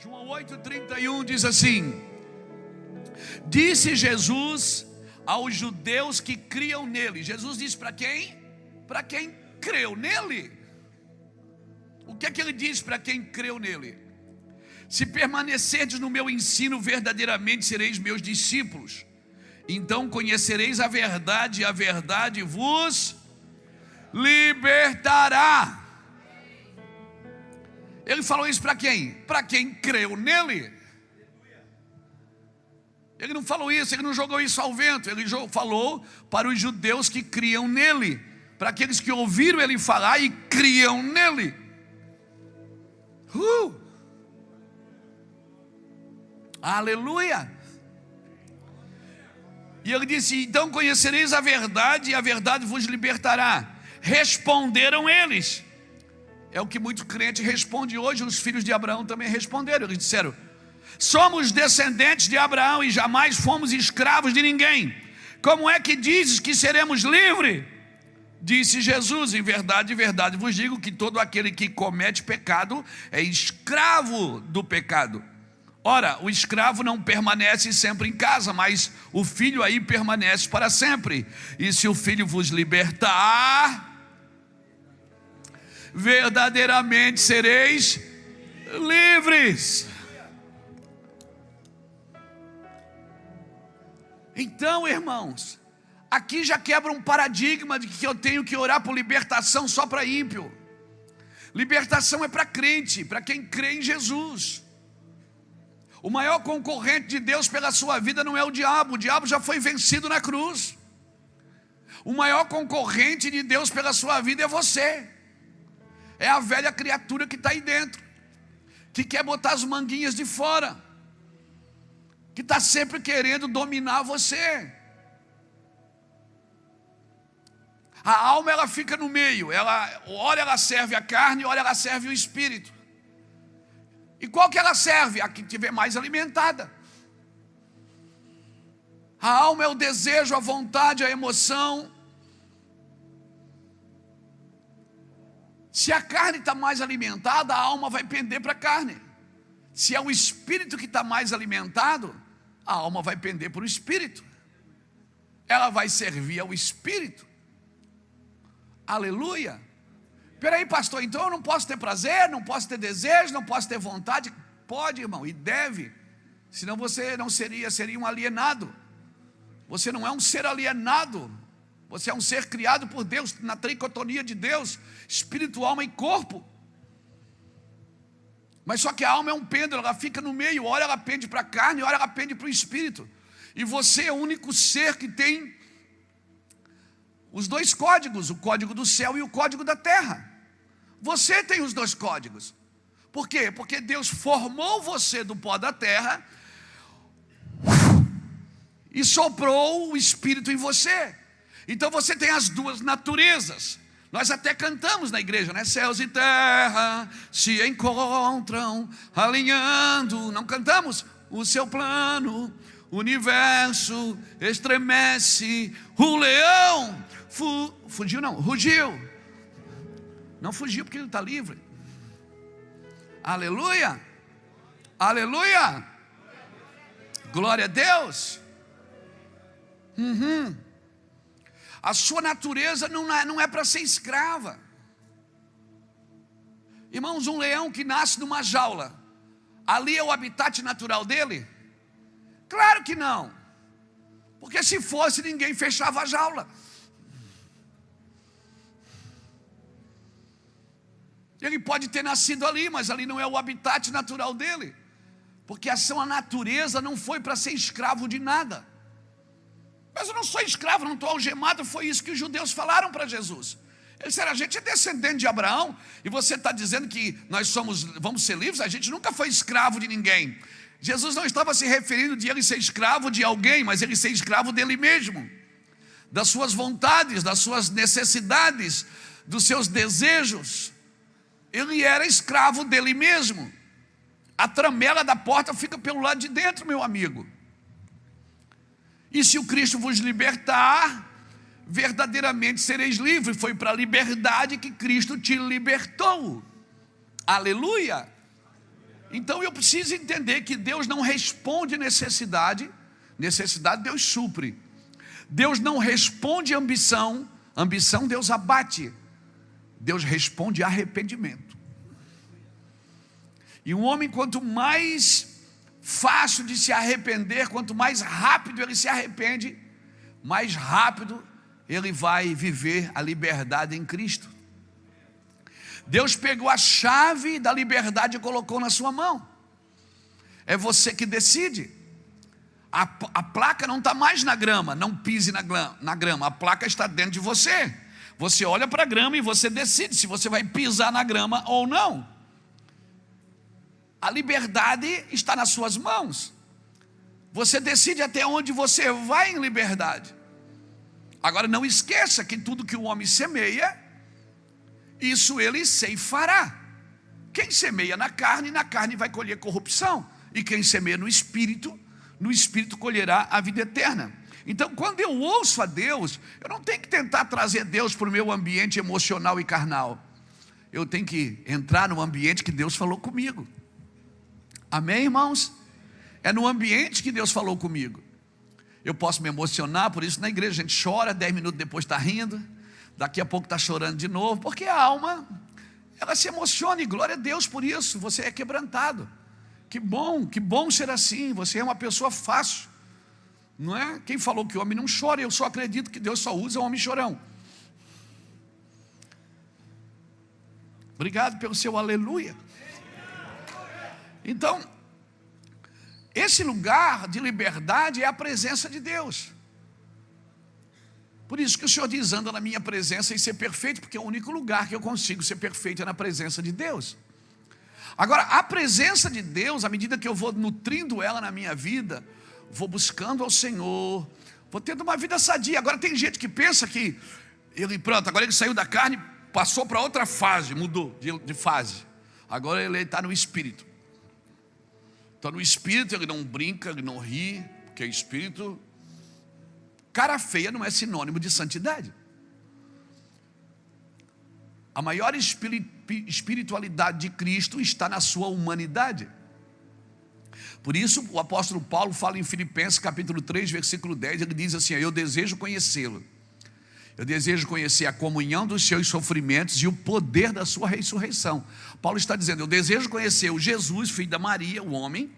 João 8,31 diz assim: disse Jesus aos judeus que criam nele. Jesus disse para quem? Para quem creu nele. O que é que ele diz para quem creu nele? Se permanecerdes no meu ensino, verdadeiramente sereis meus discípulos. Então conhecereis a verdade, e a verdade vos libertará. Ele falou isso para quem? Para quem creu nele. Ele não falou isso, ele não jogou isso ao vento. Ele falou para os judeus que criam nele, para aqueles que ouviram ele falar e criam nele. Aleluia. E ele disse: então conhecereis a verdade, e a verdade vos libertará. Responderam eles. É o que muito crente responde hoje. Os filhos de Abraão também responderam. Eles disseram: somos descendentes de Abraão e jamais fomos escravos de ninguém. Como é que dizes que seremos livres? Disse Jesus: em verdade, vos digo que todo aquele que comete pecado é escravo do pecado. Ora, o escravo não permanece sempre em casa, mas o filho aí permanece para sempre. E se o filho vos libertar, verdadeiramente sereis livres. Então, irmãos, aqui já quebra um paradigma de que eu tenho que orar por libertação só para ímpio. Libertação é para crente, para quem crê em Jesus. O maior concorrente de Deus pela sua vida não é o diabo já foi vencido na cruz. O maior concorrente de Deus pela sua vida é você. É a velha criatura que está aí dentro, que quer botar as manguinhas de fora, que está sempre querendo dominar você. A alma, ela fica no meio. Ora ela serve a carne, ora ela serve o espírito. E qual que ela serve? A que estiver mais alimentada. A alma é o desejo, a vontade, a emoção. Se a carne está mais alimentada, a alma vai pender para a carne. Se é o espírito que está mais alimentado, a alma vai pender para o espírito. Ela vai servir ao espírito. Aleluia. Peraí, pastor, então eu não posso ter prazer, não posso ter desejo, não posso ter vontade? Pode, irmão, e deve. Senão você não seria um alienado. Você não é um ser alienado. Você é um ser criado por Deus, na tricotonia de Deus, espírito, alma e corpo. Mas só que a alma é um pêndulo, ela fica no meio. Ora ela pende para a carne, ora ela pende para o espírito. E você é o único ser que tem os dois códigos, o código do céu e o código da terra. Você tem os dois códigos. Por quê? Porque Deus formou você do pó da terra e soprou o espírito em você. Então você tem as duas naturezas. Nós até cantamos na igreja, né? Céus e terra se encontram alinhando. Não cantamos? O seu plano, o universo estremece. O leão fugiu não, rugiu. Não fugiu porque ele está livre. Aleluia. Aleluia. Glória a Deus. A sua natureza não é para ser escrava. Irmãos, um leão que nasce numa jaula, ali é o habitat natural dele? Claro que não. Porque se fosse, ninguém fechava a jaula. Ele pode ter nascido ali, mas ali não é o habitat natural dele. Porque a sua natureza não foi para ser escravo de nada. Mas eu não sou escravo, não estou algemado. Foi isso que os judeus falaram para Jesus. Eles disseram: a gente é descendente de Abraão, e você está dizendo que nós vamos ser livres? A gente nunca foi escravo de ninguém. Jesus não estava se referindo de ele ser escravo de alguém, mas ele ser escravo dele mesmo, das suas vontades, das suas necessidades, dos seus desejos. Ele era escravo dele mesmo. A tramela da porta fica pelo lado de dentro, meu amigo. E se o Cristo vos libertar, verdadeiramente sereis livres. Foi para a liberdade que Cristo te libertou. Aleluia. Então eu preciso entender que Deus não responde necessidade Deus supre. Deus não responde ambição Deus abate. Deus responde arrependimento. E um homem, quanto mais fácil de se arrepender, quanto mais rápido ele se arrepende, mais rápido ele vai viver a liberdade em Cristo. Deus pegou a chave da liberdade e colocou na sua mão. É você que decide. A placa não está mais na grama, não pise na grama, a placa está dentro de você. Você olha para a grama e você decide se você vai pisar na grama ou não. A liberdade está nas suas mãos. Você decide até onde você vai em liberdade. Agora não esqueça que tudo que o homem semeia, isso ele ceifará. Quem semeia na carne vai colher corrupção. E quem semeia no Espírito colherá a vida eterna. Então, quando eu ouço a Deus, eu não tenho que tentar trazer Deus para o meu ambiente emocional e carnal. Eu tenho que entrar no ambiente que Deus falou comigo. Amém, irmãos? É no ambiente que Deus falou comigo. Eu posso me emocionar, por isso na igreja a gente chora, 10 minutos depois está rindo, daqui a pouco está chorando de novo, porque a alma, ela se emociona, e glória a Deus por isso. Você é quebrantado. Que bom ser assim. Você é uma pessoa fácil, não é? Quem falou que o homem não chora? Eu só acredito que Deus só usa o homem chorão. Obrigado pelo seu aleluia. Então, esse lugar de liberdade é a presença de Deus. Por isso que o Senhor diz: anda na minha presença e ser perfeito, porque é o único lugar que eu consigo ser perfeito é na presença de Deus. Agora, a presença de Deus, à medida que eu vou nutrindo ela na minha vida, vou buscando ao Senhor, vou tendo uma vida sadia. Agora tem gente que pensa que agora ele saiu da carne, passou para outra fase, mudou de fase. Agora ele está no Espírito. Então no Espírito ele não brinca, ele não ri, porque Espírito, cara feia não é sinônimo de santidade. A maior espiritualidade de Cristo está na sua humanidade. Por isso o apóstolo Paulo fala em Filipenses capítulo 3, versículo 10, ele diz assim: eu desejo conhecê-lo. Eu desejo conhecer a comunhão dos seus sofrimentos e o poder da sua ressurreição. Paulo está dizendo: eu desejo conhecer o Jesus, filho da Maria, o homem,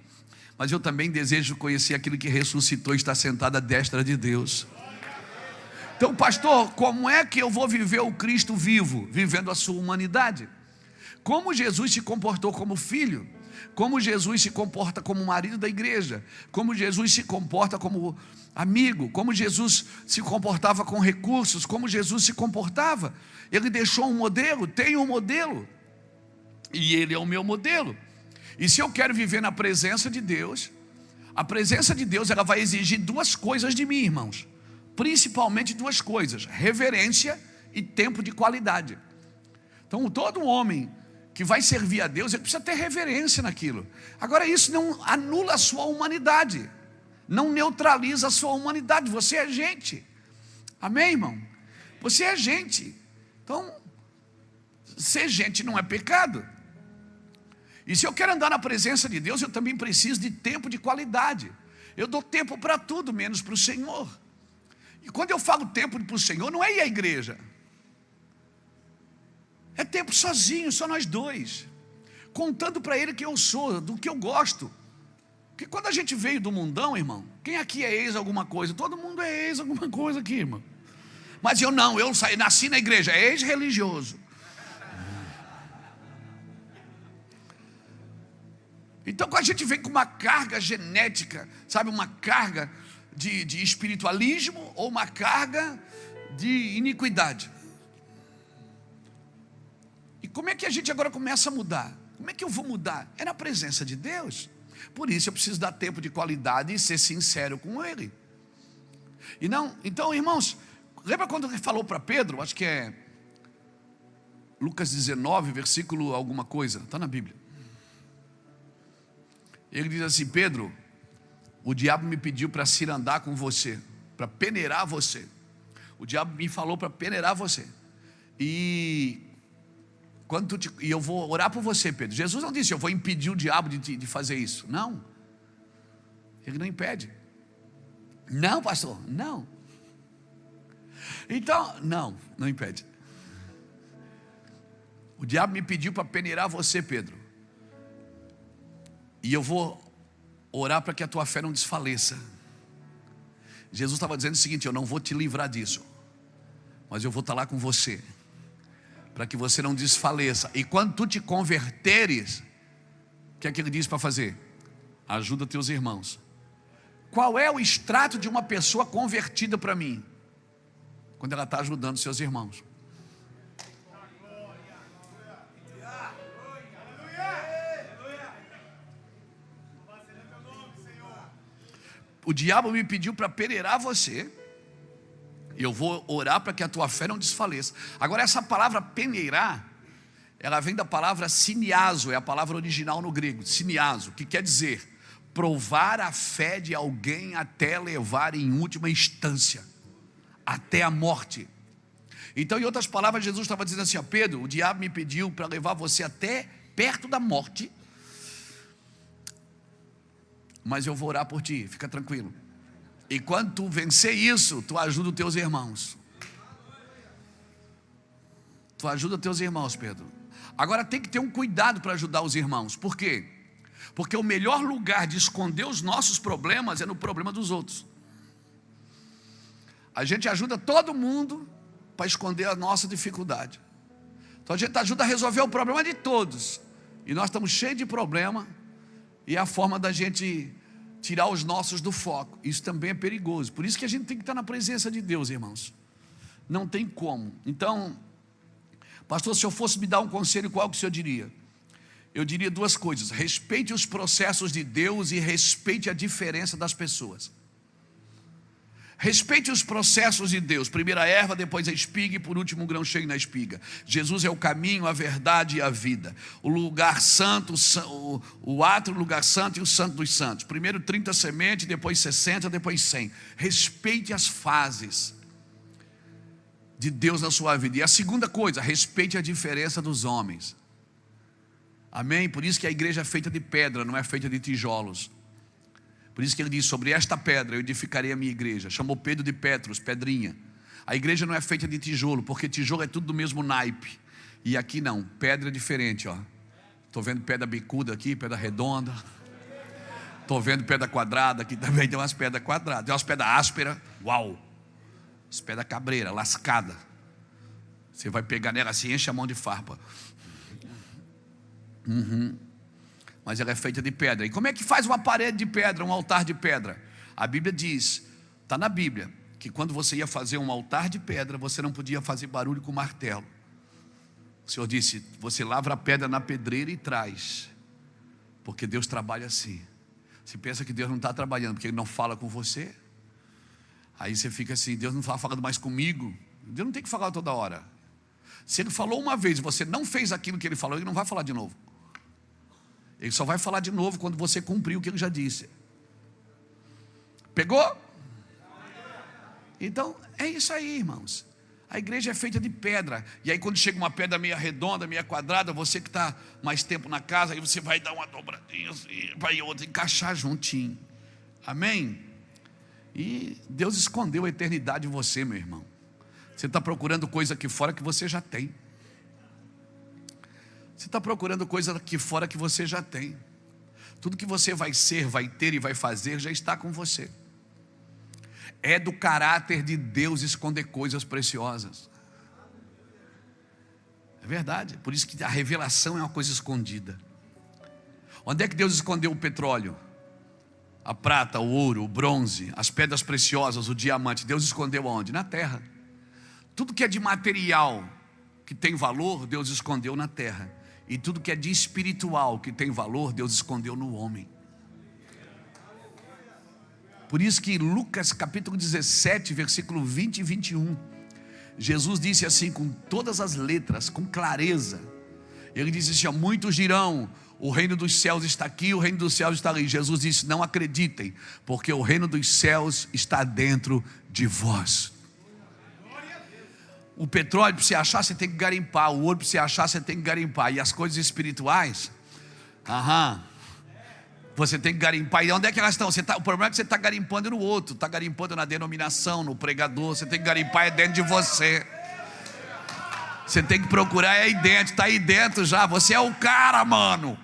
mas eu também desejo conhecer aquele que ressuscitou e está sentado à destra de Deus. Então, pastor, como é que eu vou viver o Cristo vivo? Vivendo a sua humanidade. Como Jesus se comportou como filho, como Jesus se comporta como marido da igreja, como Jesus se comporta como amigo, como Jesus se comportava com recursos, como Jesus se comportava. Ele deixou um modelo, tem um modelo, e ele é o meu modelo. E se eu quero viver na presença de Deus, a presença de Deus ela vai exigir duas coisas de mim, irmãos. Principalmente duas coisas: reverência e tempo de qualidade. Então todo homem que vai servir a Deus, ele precisa ter reverência naquilo. Agora isso não anula a sua humanidade, não neutraliza a sua humanidade. Você é gente, amém, irmão? Você é gente. Então ser gente não é pecado. E se eu quero andar na presença de Deus, eu também preciso de tempo de qualidade. Eu dou tempo para tudo, menos para o Senhor. E quando eu falo tempo para o Senhor, não é ir à igreja. É tempo sozinho, só nós dois. Contando para Ele quem eu sou, do que eu gosto. Porque quando a gente veio do mundão, irmão, quem aqui é ex alguma coisa? Todo mundo é ex alguma coisa aqui, irmão. Mas eu não, nasci na igreja, é ex-religioso. Então quando a gente vem com uma carga genética, sabe, uma carga de espiritualismo ou uma carga de iniquidade. E como é que a gente agora começa a mudar? Como é que eu vou mudar? É na presença de Deus. Por isso eu preciso dar tempo de qualidade e ser sincero com Ele. E não, então, irmãos, lembra quando ele falou para Pedro? Acho que é Lucas 19, versículo alguma coisa, está na Bíblia. Ele diz assim: Pedro, o diabo me pediu para cirandar com você, para peneirar você. O diabo me falou para peneirar você. E E eu vou orar por você, Pedro. Jesus não disse, eu vou impedir o diabo de fazer isso. Não. Ele não impede. Não, pastor, não. Então, não impede. O diabo me pediu para peneirar você, Pedro. E eu vou orar para que a tua fé não desfaleça. Jesus estava dizendo o seguinte: eu não vou te livrar disso, mas eu vou estar lá com você, para que você não desfaleça. E quando tu te converteres, o que é que ele diz para fazer? Ajuda teus irmãos. Qual é o extrato de uma pessoa convertida para mim? Quando ela está ajudando seus irmãos. O diabo me pediu para peneirar você. Eu vou orar para que a tua fé não desfaleça. Agora, essa palavra peneirar, ela vem da palavra siniazo, é a palavra original no grego, siniazo, que quer dizer provar a fé de alguém até levar em última instância, até a morte. Então, em outras palavras, Jesus estava dizendo assim: Pedro, o diabo me pediu para levar você até perto da morte, mas eu vou orar por ti, fica tranquilo. E quando tu vencer isso, tu ajuda os teus irmãos. Tu ajuda os teus irmãos, Pedro. Agora tem que ter um cuidado para ajudar os irmãos. Por quê? Porque o melhor lugar de esconder os nossos problemas é no problema dos outros. A gente ajuda todo mundo para esconder a nossa dificuldade. Então a gente ajuda a resolver o problema de todos. E nós estamos cheios de problema. E é a forma da gente tirar os nossos do foco. Isso também é perigoso. Por isso que a gente tem que estar na presença de Deus, irmãos. Não tem como. Então, pastor, se eu fosse me dar um conselho, qual que o senhor diria? Eu diria duas coisas: respeite os processos de Deus e respeite a diferença das pessoas. Respeite os processos de Deus. Primeiro a erva, depois a espiga e por último o grão cheio na espiga. Jesus é o caminho, a verdade e a vida. O lugar santo, o átrio, o lugar santo e o santo dos santos. Primeiro 30 sementes, depois 60, depois 100. Respeite as fases de Deus na sua vida. E a segunda coisa, respeite a diferença dos homens. Amém? Por isso que a igreja é feita de pedra, não é feita de tijolos. Por isso que ele diz: sobre esta pedra eu edificarei a minha igreja. Chamou Pedro de Petros, pedrinha. A igreja não é feita de tijolo, porque tijolo é tudo do mesmo naipe. E aqui não, pedra é diferente, ó. Estou vendo pedra bicuda aqui, pedra redonda. Estou vendo pedra quadrada aqui também, tem umas pedras quadradas. Tem umas pedras ásperas, uau. As pedras cabreira, lascada. Você vai pegar nela assim, enche a mão de farpa. Mas ela é feita de pedra. E como é que faz uma parede de pedra, um altar de pedra? A Bíblia diz, está na Bíblia, que quando você ia fazer um altar de pedra, você não podia fazer barulho com martelo. O Senhor disse: você lavra a pedra na pedreira e traz, porque Deus trabalha assim. Você pensa que Deus não está trabalhando porque Ele não fala com você? Aí você fica assim: Deus não está falando mais comigo. Deus não tem que falar toda hora. Se Ele falou uma vez e você não fez aquilo que Ele falou, Ele não vai falar de novo. Ele só vai falar de novo quando você cumprir o que Ele já disse. Pegou? Então é isso aí, irmãos. A igreja é feita de pedra. E aí quando chega uma pedra meia redonda, meia quadrada, você que está mais tempo na casa, aí você vai dar uma dobradinha assim, vai outra encaixar juntinho. Amém? E Deus escondeu a eternidade em você, meu irmão. Você está procurando coisa aqui fora que você já tem. Você está procurando coisa aqui fora que você já tem. Tudo que você vai ser, vai ter e vai fazer já está com você. É do caráter de Deus esconder coisas preciosas. É verdade. Por isso que a revelação é uma coisa escondida. Onde é que Deus escondeu o petróleo? A prata, o ouro, o bronze, as pedras preciosas, o diamante. Deus escondeu aonde? Na terra. Tudo que é de material, que tem valor, Deus escondeu na terra. E tudo que é de espiritual, que tem valor, Deus escondeu no homem. Por isso que Lucas capítulo 17, versículo 20 e 21, Jesus disse assim com todas as letras, com clareza. Ele disse assim: muitos dirão, o reino dos céus está aqui, o reino dos céus está ali. Jesus disse: não acreditem, porque o reino dos céus está dentro de vós. O petróleo, para você achar, você tem que garimpar. O ouro, para você achar, você tem que garimpar. E as coisas espirituais, você tem que garimpar. E onde é que elas estão? O problema é que você está garimpando no outro. Está garimpando na denominação, no pregador. Você tem que garimpar dentro de você. Você tem que procurar aí dentro. Está aí dentro já. Você é o cara, mano.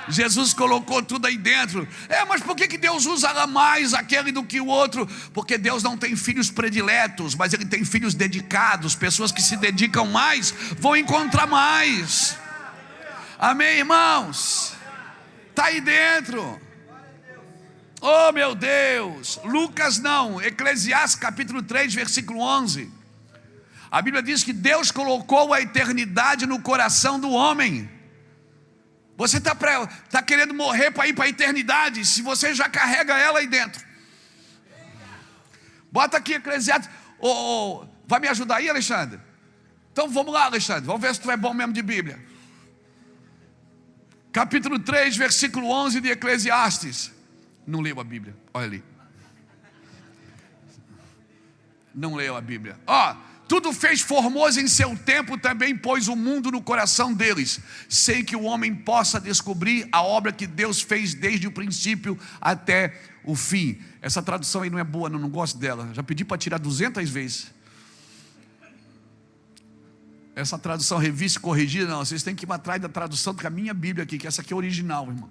Jesus colocou tudo aí dentro. Mas por que Deus usa mais aquele do que o outro? Porque Deus não tem filhos prediletos, mas Ele tem filhos dedicados. Pessoas que se dedicam mais vão encontrar mais. Amém, irmãos? Está aí dentro. Oh, meu Deus. Lucas não, Eclesiastes capítulo 3, versículo 11. A Bíblia diz que Deus colocou a eternidade no coração do homem. Você está querendo morrer para ir para a eternidade, se você já carrega ela aí dentro. Bota aqui Eclesiastes. Vai me ajudar aí, Alexandre? Então vamos lá, Alexandre, vamos ver se tu é bom mesmo de Bíblia. Capítulo 3, versículo 11 de Eclesiastes. Não leu a Bíblia, olha ali. Não leu a Bíblia. Tudo fez formoso em seu tempo, também pôs o mundo no coração deles, sem que o homem possa descobrir a obra que Deus fez desde o princípio até o fim. Essa tradução aí não é boa, não gosto dela. Já pedi para tirar 200 vezes. Essa tradução revista e corrigida, não. Vocês têm que ir atrás da tradução da minha Bíblia aqui, que essa aqui é original, irmão.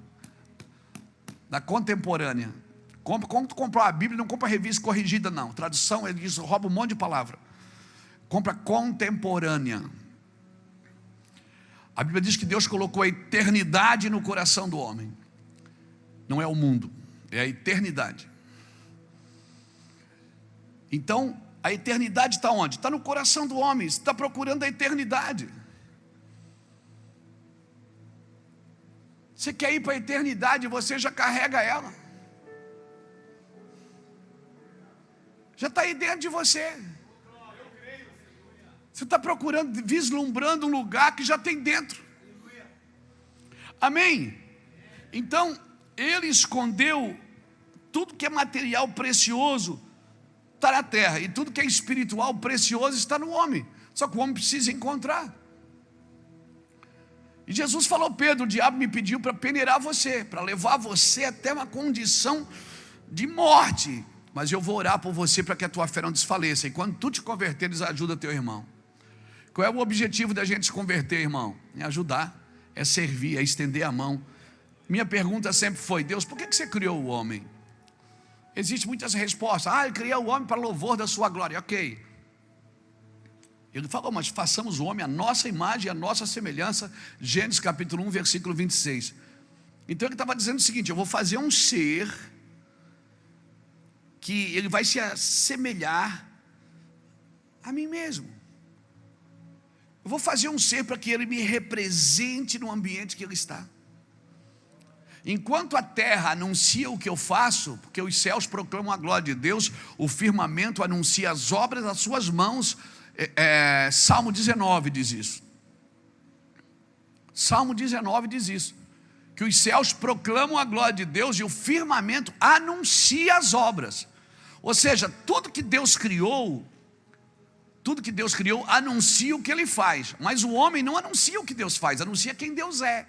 Da contemporânea. Quando tu comprar a Bíblia, não compra revista corrigida, não. Tradução, ele diz, rouba um monte de palavra. Compra contemporânea. A Bíblia diz que Deus colocou a eternidade no coração do homem. Não é o mundo, é a eternidade. Então, a eternidade está onde? Está no coração do homem. Você está procurando a eternidade. Você quer ir para a eternidade, você já carrega ela. Já está aí dentro de você. Você está procurando, vislumbrando um lugar que já tem dentro. Amém? Então, Ele escondeu tudo que é material precioso está na terra, e tudo que é espiritual precioso está no homem. Só que o homem precisa encontrar. E Jesus falou: Pedro, o diabo me pediu para peneirar você, para levar você até uma condição de morte, mas eu vou orar por você para que a tua fé não desfaleça. E quando tu te converteres, ajuda teu irmão. Qual é o objetivo da gente se converter, irmão? É ajudar, é servir, é estender a mão. Minha pergunta sempre foi: Deus, por que você criou o homem? Existem muitas respostas. Ele criou o homem para louvor da sua glória. Ok. Ele falou: mas façamos o homem a nossa imagem e a nossa semelhança. Gênesis capítulo 1, versículo 26. Então ele estava dizendo o seguinte: eu vou fazer um ser que ele vai se assemelhar a mim mesmo. Eu vou fazer um ser para que ele me represente no ambiente que ele está. Enquanto a terra anuncia o que eu faço, porque os céus proclamam a glória de Deus, o firmamento anuncia as obras das suas mãos. Salmo 19 diz isso. Salmo 19 diz isso, que os céus proclamam a glória de Deus e o firmamento anuncia as obras. Ou seja, tudo que Deus criou anuncia o que Ele faz. Mas o homem não anuncia o que Deus faz, anuncia quem Deus é.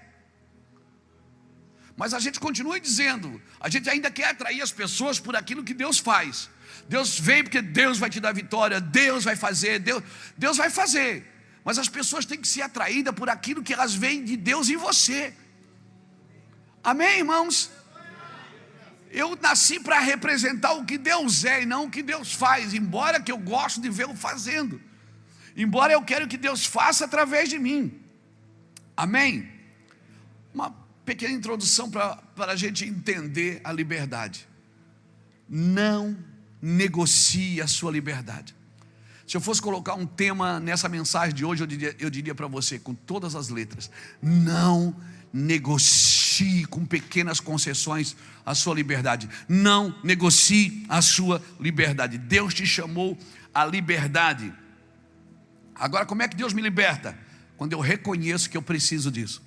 Mas a gente continua dizendo, a gente ainda quer atrair as pessoas por aquilo que Deus faz. Deus vem porque Deus vai te dar vitória, Deus vai fazer, Deus vai fazer. Mas as pessoas têm que ser atraídas por aquilo que elas veem de Deus em você. Amém, irmãos? Eu nasci para representar o que Deus é e não o que Deus faz, embora que eu gosto de vê-lo fazendo. Embora eu quero que Deus faça através de mim. Amém? Uma pequena introdução para a gente entender a liberdade. Não negocie a sua liberdade. Se eu fosse colocar um tema nessa mensagem de hoje, eu diria para você, com todas as letras: não negocie com pequenas concessões a sua liberdade. Não negocie a sua liberdade. Deus te chamou à liberdade. Agora, como é que Deus me liberta? Quando eu reconheço que eu preciso disso.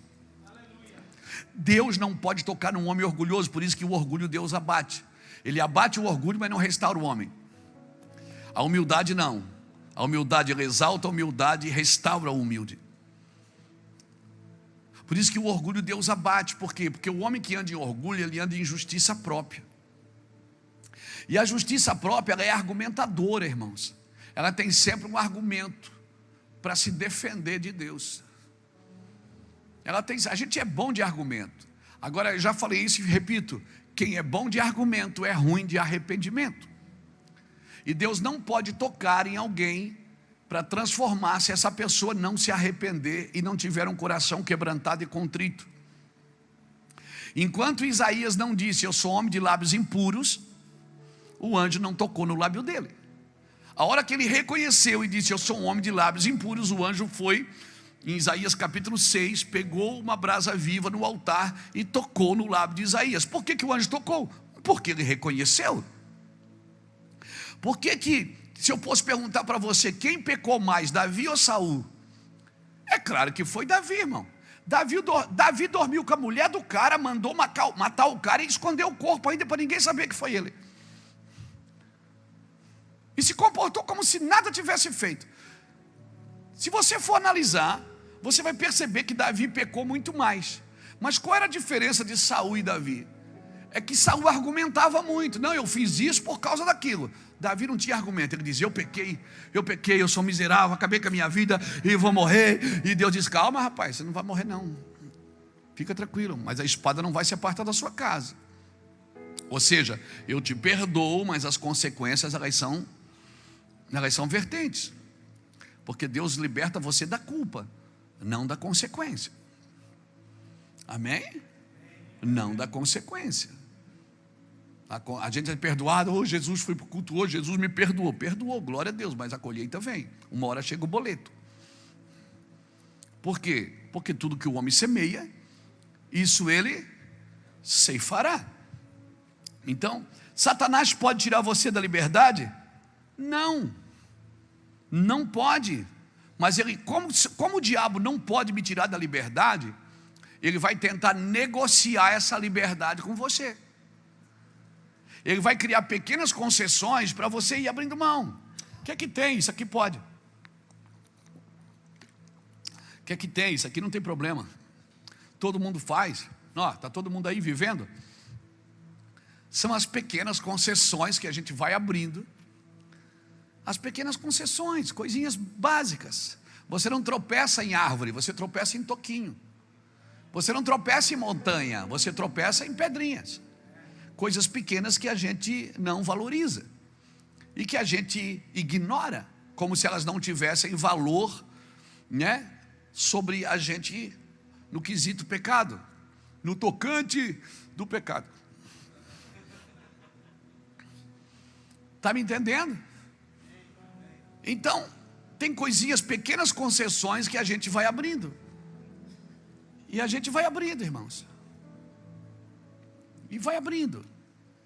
Deus não pode tocar num homem orgulhoso, por isso que o orgulho Deus abate. Ele abate o orgulho, mas não restaura o homem. A humildade não. A humildade ela exalta a humildade e restaura o humilde. Por isso que o orgulho Deus abate. Por quê? Porque o homem que anda em orgulho, ele anda em justiça própria. E a justiça própria, ela é argumentadora, irmãos. Ela tem sempre um argumento para se defender de Deus. A gente é bom de argumento. Agora, eu já falei isso e repito: quem é bom de argumento é ruim de arrependimento. E Deus não pode tocar em alguém para transformar se essa pessoa não se arrepender e não tiver um coração quebrantado e contrito. Enquanto Isaías não disse: eu sou homem de lábios impuros, o anjo não tocou no lábio dele. A hora que ele reconheceu e disse: eu sou um homem de lábios impuros, o anjo foi, em Isaías capítulo 6, pegou uma brasa viva no altar e tocou no lábio de Isaías. Por que o anjo tocou? Porque ele reconheceu. Por que, se eu fosse perguntar para você, quem pecou mais, Davi ou Saul? É claro que foi Davi, irmão. Davi dormiu com a mulher do cara, mandou matar o cara e escondeu o corpo ainda para ninguém saber que foi ele. E se comportou como se nada tivesse feito. Se você for analisar, você vai perceber que Davi pecou muito mais. Mas qual era a diferença de Saul e Davi? É que Saul argumentava muito. Não, eu fiz isso por causa daquilo. Davi não tinha argumento. Ele dizia: eu pequei, eu sou miserável, acabei com a minha vida e vou morrer. E Deus diz: calma, rapaz, você não vai morrer não. Fica tranquilo, mas a espada não vai se apartar da sua casa. Ou seja, eu te perdoo, mas as consequências elas são vertentes. Porque Deus liberta você da culpa, não da consequência. Amém? Não da consequência. A gente é perdoado: oh, Jesus foi para o culto hoje, Jesus me perdoou. Perdoou, glória a Deus, mas a colheita vem. Uma hora chega o boleto. Por quê? Porque tudo que o homem semeia, isso ele ceifará. Então, Satanás pode tirar você da liberdade? Não. Não pode. Mas ele, como o diabo não pode me tirar da liberdade, ele vai tentar negociar essa liberdade com você. Ele vai criar pequenas concessões para você ir abrindo mão. O que é que tem? Isso aqui pode. O que é que tem? Isso aqui não tem problema. Todo mundo faz. Está todo mundo aí vivendo. São as pequenas concessões que a gente vai abrindo. As pequenas concessões, coisinhas básicas. Você não tropeça em árvore, você tropeça em toquinho. Você não tropeça em montanha, você tropeça em pedrinhas. Coisas pequenas que a gente não valoriza e que a gente ignora, como se elas não tivessem valor, né, sobre a gente no quesito pecado, no tocante do pecado. Está me entendendo? Então, tem coisinhas, pequenas concessões que a gente vai abrindo. E a gente vai abrindo, irmãos. E vai abrindo.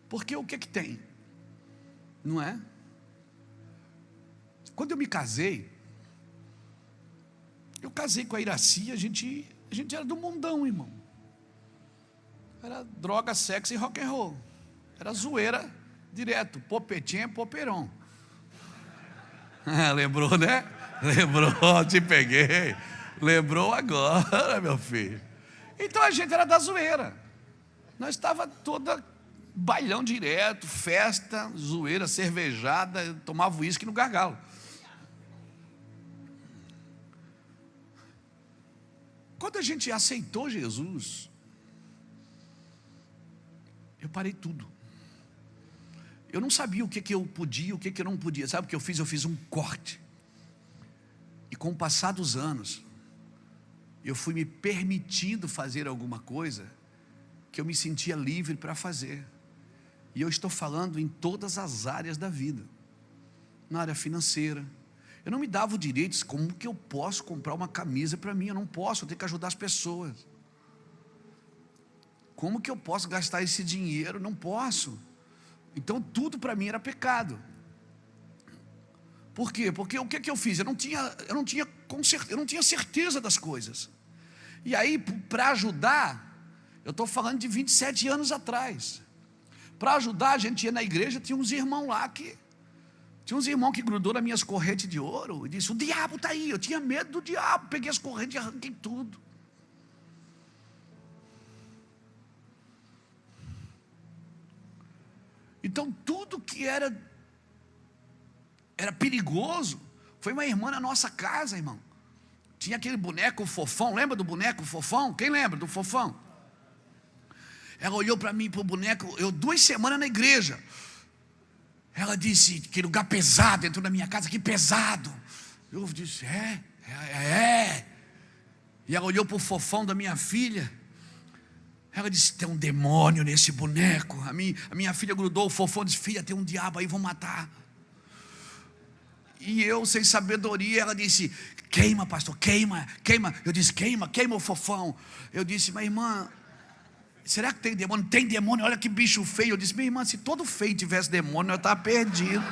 Porque o que tem? Não é? Quando eu me casei, eu casei com a Iraci, a gente era do mundão, irmão. Era droga, sexo e rock and roll. Era zoeira direto, popetinha, popeirão. Lembrou, né? Lembrou, te peguei. Lembrou agora, meu filho. Então a gente era da zoeira. Nós estava toda bailão direto, festa, zoeira, cervejada, tomava uísque no gargalo. Quando a gente aceitou Jesus, eu parei tudo. Eu não sabia o que eu podia, o que eu não podia. Sabe o que eu fiz? Eu fiz um corte. E com o passar dos anos, eu fui me permitindo fazer alguma coisa que eu me sentia livre para fazer. E eu estou falando em todas as áreas da vida. Na área financeira. Eu não me dava o direito, como que eu posso comprar uma camisa para mim? Eu não posso, eu tenho que ajudar as pessoas. Como que eu posso gastar esse dinheiro? Não posso. Então tudo para mim era pecado. Por quê? Porque o que eu fiz? Eu não tinha certeza das coisas. E aí, para ajudar, eu estou falando de 27 anos atrás. Para ajudar, a gente ia na igreja, tinha uns irmãos lá que Tinha uns irmãos que grudou nas minhas correntes de ouro e disse: o diabo está aí. Eu tinha medo do diabo, peguei as correntes e arranquei tudo. Então tudo que era perigoso. Foi uma irmã na nossa casa, irmão. Tinha aquele boneco Fofão. Lembra do boneco Fofão? Quem lembra do Fofão? Ela olhou para mim, para o boneco. Eu 2 semanas na igreja. Ela disse: que lugar pesado. Entrou na minha casa, que pesado. Eu disse: é. E ela olhou para o Fofão da minha filha. Ela disse: tem um demônio nesse boneco. A minha filha grudou o Fofão e disse: filha, tem um diabo aí, vão matar. E eu, sem sabedoria, ela disse: queima, pastor, queima. Eu disse: queima o Fofão. Eu disse: mas irmã, será que tem demônio? Tem demônio, olha que bicho feio. Eu disse: minha irmã, se todo feio tivesse demônio, eu estava perdido.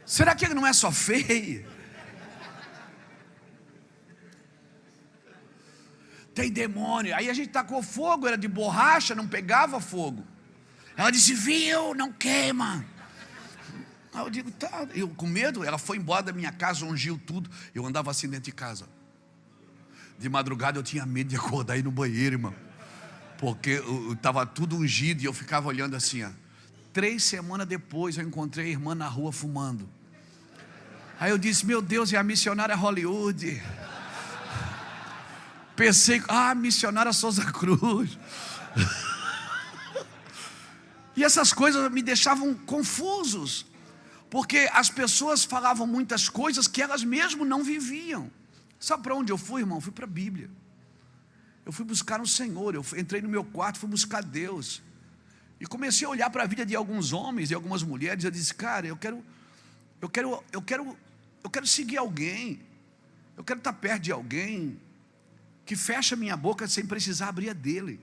Será que ele não é só feio? Tem demônio. Aí a gente tacou fogo, era de borracha, não pegava fogo. Ela disse: viu, não queima. Aí eu digo: tá. Eu com medo, ela foi embora da minha casa, ungiu tudo. Eu andava assim dentro de casa. De madrugada eu tinha medo de acordar e ir no banheiro, irmão. Porque estava tudo ungido e eu ficava olhando assim, ó. 3 semanas depois eu encontrei a irmã na rua fumando. Aí eu disse: meu Deus, é a missionária Hollywood. Pensei: missionária Souza Cruz. E essas coisas me deixavam confusos, porque as pessoas falavam muitas coisas que elas mesmo não viviam. Sabe para onde eu fui, irmão? Fui para a Bíblia. Eu fui buscar o Senhor. Eu entrei no meu quarto, fui buscar Deus. E comecei a olhar para a vida de alguns homens e algumas mulheres. Eu disse: cara, eu quero seguir alguém. Eu quero estar perto de alguém que fecha minha boca sem precisar abrir a dele.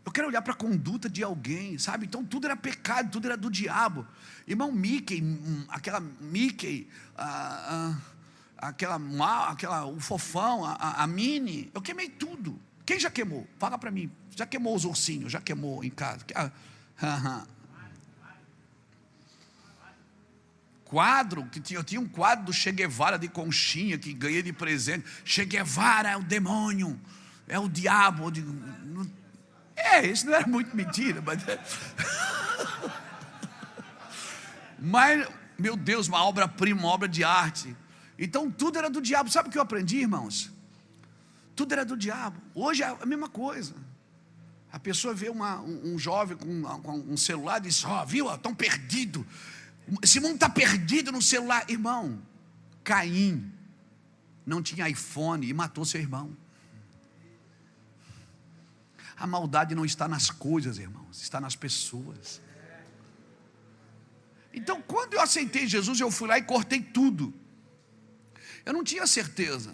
Eu quero olhar para a conduta de alguém, sabe? Então tudo era pecado, tudo era do diabo. Irmão, o Fofão, a Mini, eu queimei tudo. Quem já queimou? Fala para mim. Já queimou os ursinhos? Já queimou em casa? Quadro, eu tinha um quadro do Che Guevara de conchinha que ganhei de presente. Che Guevara é o demônio, é o diabo. Isso não era muito mentira, mas meu Deus, uma obra-prima, uma obra de arte. Então tudo era do diabo. Sabe o que eu aprendi, irmãos? Tudo era do diabo. Hoje é a mesma coisa. A pessoa vê um jovem com um celular e diz: viu, estão perdidos. Esse mundo está perdido no celular. Irmão, Caim não tinha iPhone e matou seu irmão. A maldade não está nas coisas, irmãos, está nas pessoas. Então, quando eu aceitei Jesus, eu fui lá e cortei tudo. Eu não tinha certeza.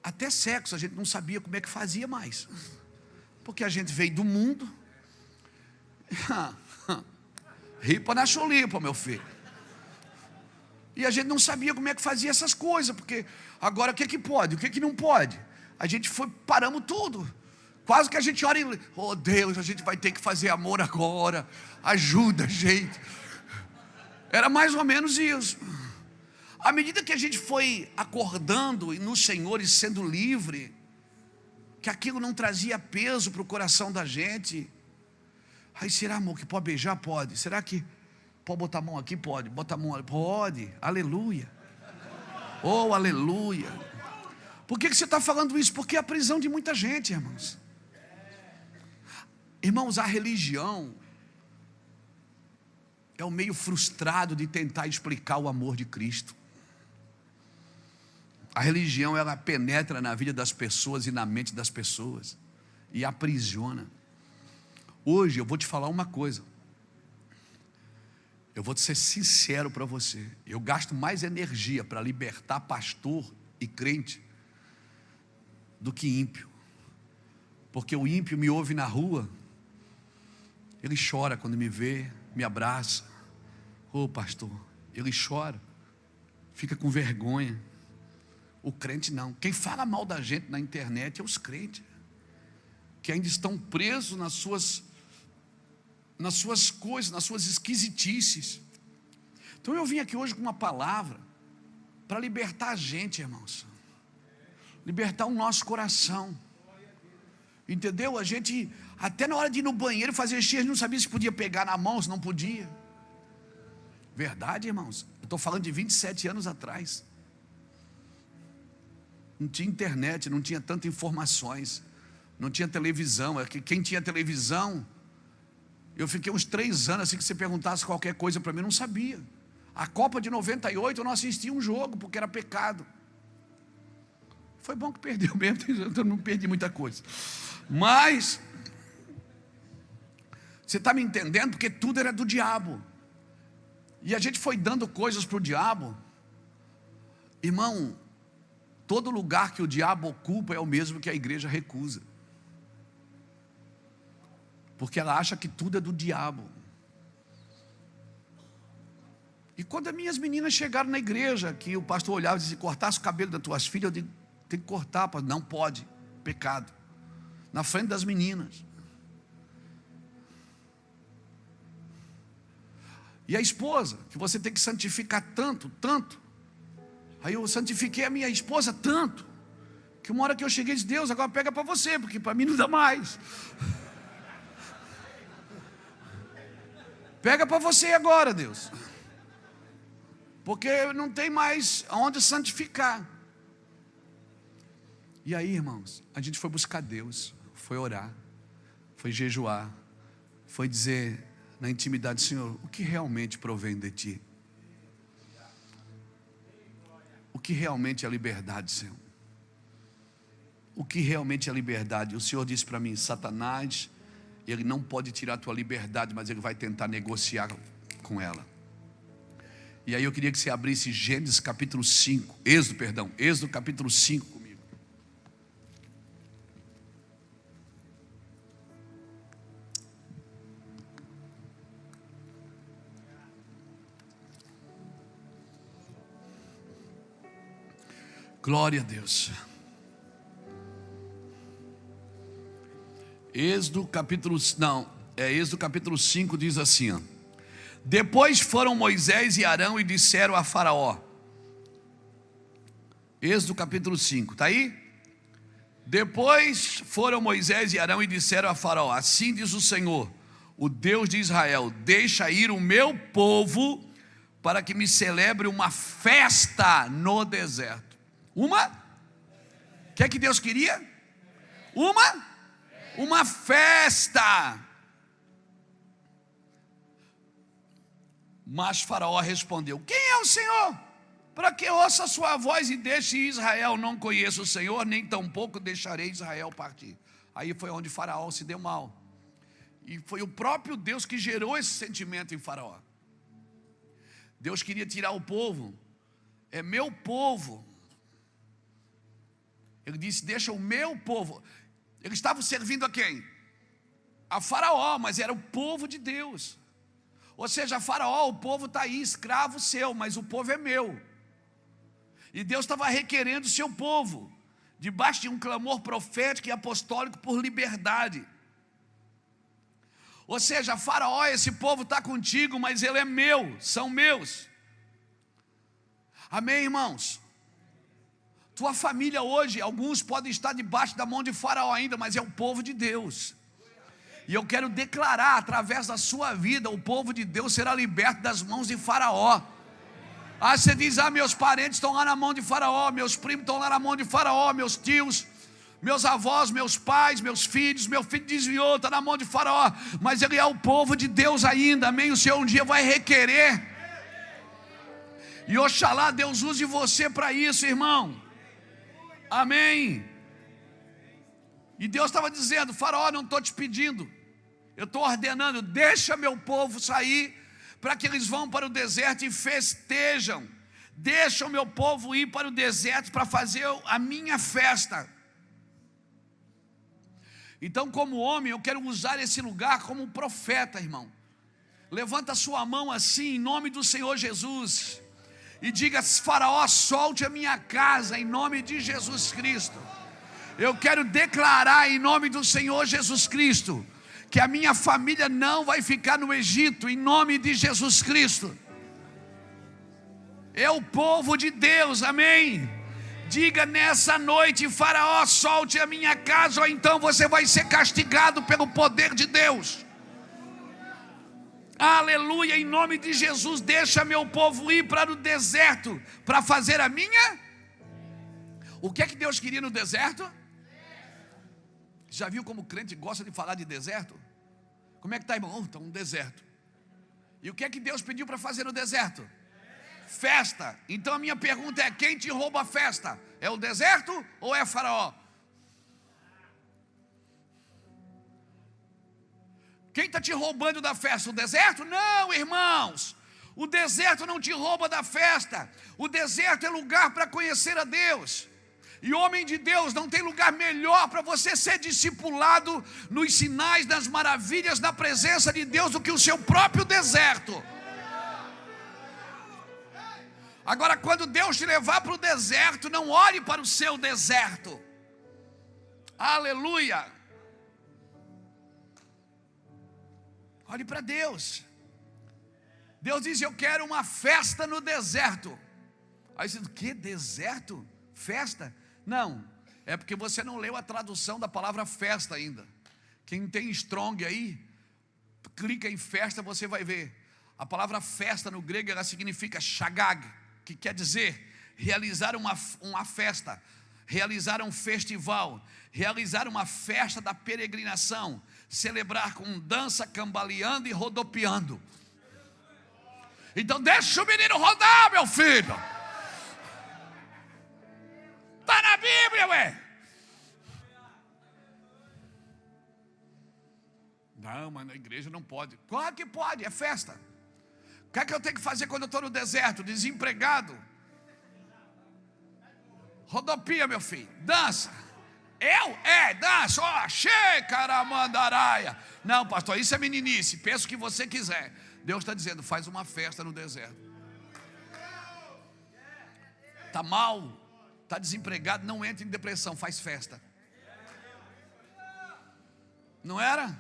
Até sexo a gente não sabia como é que fazia mais, porque a gente veio do mundo. Ripa na chulipa, meu filho. E a gente não sabia como é que fazia essas coisas, porque agora o que pode, o que não pode. A gente paramos tudo. Quase que a gente ora e: oh Deus, a gente vai ter que fazer amor agora, ajuda a gente. Era mais ou menos isso. À medida que a gente foi acordando no Senhor e sendo livre, que aquilo não trazia peso para o coração da gente. Aí, será, amor, que pode beijar? Pode. Será que pode botar a mão aqui? Pode. Bota a mão ali? Pode. Aleluia. Oh, aleluia. Por que você está falando isso? Porque é a prisão de muita gente, irmãos. Irmãos, a religião é o meio frustrado de tentar explicar o amor de Cristo. A religião, ela penetra na vida das pessoas e na mente das pessoas e aprisiona. Hoje eu vou te falar uma coisa. Eu vou ser sincero para você. Eu gasto mais energia para libertar pastor e crente do que ímpio. Porque o ímpio me ouve na rua, ele chora quando me vê, me abraça. Ô pastor, ele chora, fica com vergonha. O crente não. Quem fala mal da gente na internet é os crentes. que ainda estão presos nas suas coisas, nas suas esquisitices. Então eu vim aqui hoje com uma palavra para libertar a gente, irmãos, libertar o nosso coração, entendeu? A gente, até na hora de ir no banheiro fazer xixi, a gente não sabia se podia pegar na mão, se não podia. Verdade, irmãos, eu estou falando de 27 anos atrás. Não tinha internet, não tinha tantas informações, não tinha televisão. Quem tinha televisão, eu fiquei uns 3 anos assim, que você perguntasse qualquer coisa para mim, eu não sabia. A Copa de 98 eu não assistia um jogo, porque era pecado. Foi bom que perdeu mesmo, eu não perdi muita coisa. Mas, você está me entendendo? Porque tudo era do diabo. E a gente foi dando coisas para o diabo. Irmão, todo lugar que o diabo ocupa é o mesmo que a igreja recusa. Porque ela acha que tudo é do diabo. E quando as minhas meninas chegaram na igreja, que o pastor olhava e dizia: cortasse o cabelo das tuas filhas, eu digo: tem que cortar, pastor. Não pode, pecado. Na frente das meninas. E a esposa, que você tem que santificar tanto, tanto. Aí eu santifiquei a minha esposa tanto, que uma hora que eu cheguei e disse: Deus, agora pega para você, porque para mim não dá mais. Pega para você agora, Deus, porque não tem mais aonde santificar. E aí, irmãos, a gente foi buscar Deus, foi orar, foi jejuar, foi dizer na intimidade: Senhor, o que realmente provém de Ti? O que realmente é liberdade, Senhor? O que realmente é liberdade? O Senhor disse para mim: Satanás, ele não pode tirar a tua liberdade, mas ele vai tentar negociar com ela. E aí eu queria que você abrisse Gênesis capítulo 5, Êxodo capítulo 5 comigo. Glória a Deus. Êxodo capítulo 5 diz assim, ó: depois foram Moisés e Arão e disseram a Faraó. Êxodo capítulo 5, está aí? Depois foram Moisés e Arão e disseram a Faraó: assim diz o Senhor, o Deus de Israel: deixa ir o meu povo, para que me celebre uma festa no deserto. Uma? O que é que Deus queria? Uma festa. Mas Faraó respondeu: quem é o Senhor, para que ouça a sua voz e deixe Israel? Não conheço o Senhor, nem tampouco deixarei Israel partir. Aí foi onde Faraó se deu mal. E foi o próprio Deus que gerou esse sentimento em Faraó. Deus queria tirar o povo. É meu povo. Ele disse: deixa o meu povo. Eles estavam servindo a quem? A Faraó, mas era o povo de Deus. Ou seja, Faraó, o povo está aí, escravo seu, mas o povo é meu. E Deus estava requerendo o seu povo, debaixo de um clamor profético e apostólico por liberdade. Ou seja, Faraó, esse povo está contigo, mas ele é meu, são meus. Amém, irmãos? Tua família hoje, alguns podem estar debaixo da mão de Faraó ainda, mas é o povo de Deus. E eu quero declarar, através da sua vida, o povo de Deus será liberto das mãos de Faraó. Ah, você diz: ah, meus parentes estão lá na mão de Faraó, meus primos estão lá na mão de Faraó, meus tios, meus avós, meus pais, meus filhos, meu filho desviou, está na mão de Faraó. Mas ele é o povo de Deus ainda, amém? O Senhor um dia vai requerer. E oxalá Deus use você para isso, irmão. Amém. E Deus estava dizendo: Faraó, não estou te pedindo, eu estou ordenando, deixa meu povo sair, para que eles vão para o deserto e festejam. Deixa o meu povo ir para o deserto para fazer a minha festa. Então, como homem, eu quero usar esse lugar como profeta, irmão. Levanta a sua mão assim, em nome do Senhor Jesus, e diga: Faraó, solte a minha casa, em nome de Jesus Cristo. Eu quero declarar em nome do Senhor Jesus Cristo que a minha família não vai ficar no Egito, em nome de Jesus Cristo. É o povo de Deus, amém? Diga nessa noite: Faraó, solte a minha casa, ou então você vai ser castigado pelo poder de Deus. Aleluia, em nome de Jesus. Deixa meu povo ir para o deserto para fazer a minha. O que é que Deus queria no deserto? Já viu como o crente gosta de falar de deserto? Como é que está, irmão? Está um deserto. E o que é que Deus pediu para fazer no deserto? Festa. Então a minha pergunta é: quem te rouba a festa? É o deserto ou é Faraó? Quem está te roubando da festa? O deserto? Não, irmãos. O deserto não te rouba da festa. O deserto é lugar para conhecer a Deus. E homem de Deus, não tem lugar melhor para você ser discipulado nos sinais, nas maravilhas, na presença de Deus, do que o seu próprio deserto. Agora, quando Deus te levar para o deserto, não olhe para o seu deserto. Aleluia. Olhe para Deus. Deus diz: eu quero uma festa no deserto. Aí você diz: que deserto? Festa? Não, é porque você não leu a tradução da palavra festa ainda. Quem tem Strong aí, clica em festa, você vai ver. A palavra festa no grego, ela significa shagag, que quer dizer realizar uma festa, realizar um festival, realizar uma festa da peregrinação, celebrar com dança, cambaleando e rodopiando. Então deixa o menino rodar, meu filho. Está na Bíblia, ué. Não, mas na igreja não pode. Claro que pode, é festa. O que é que eu tenho que fazer quando eu estou no deserto? Desempregado. Rodopia, meu filho. Dança. Eu? Dança. Ó, xecaramandaraia. Não, pastor, isso é meninice. Pensa o que você quiser. Deus está dizendo: faz uma festa no deserto. Está mal, está desempregado, não entra em depressão, faz festa. Não era?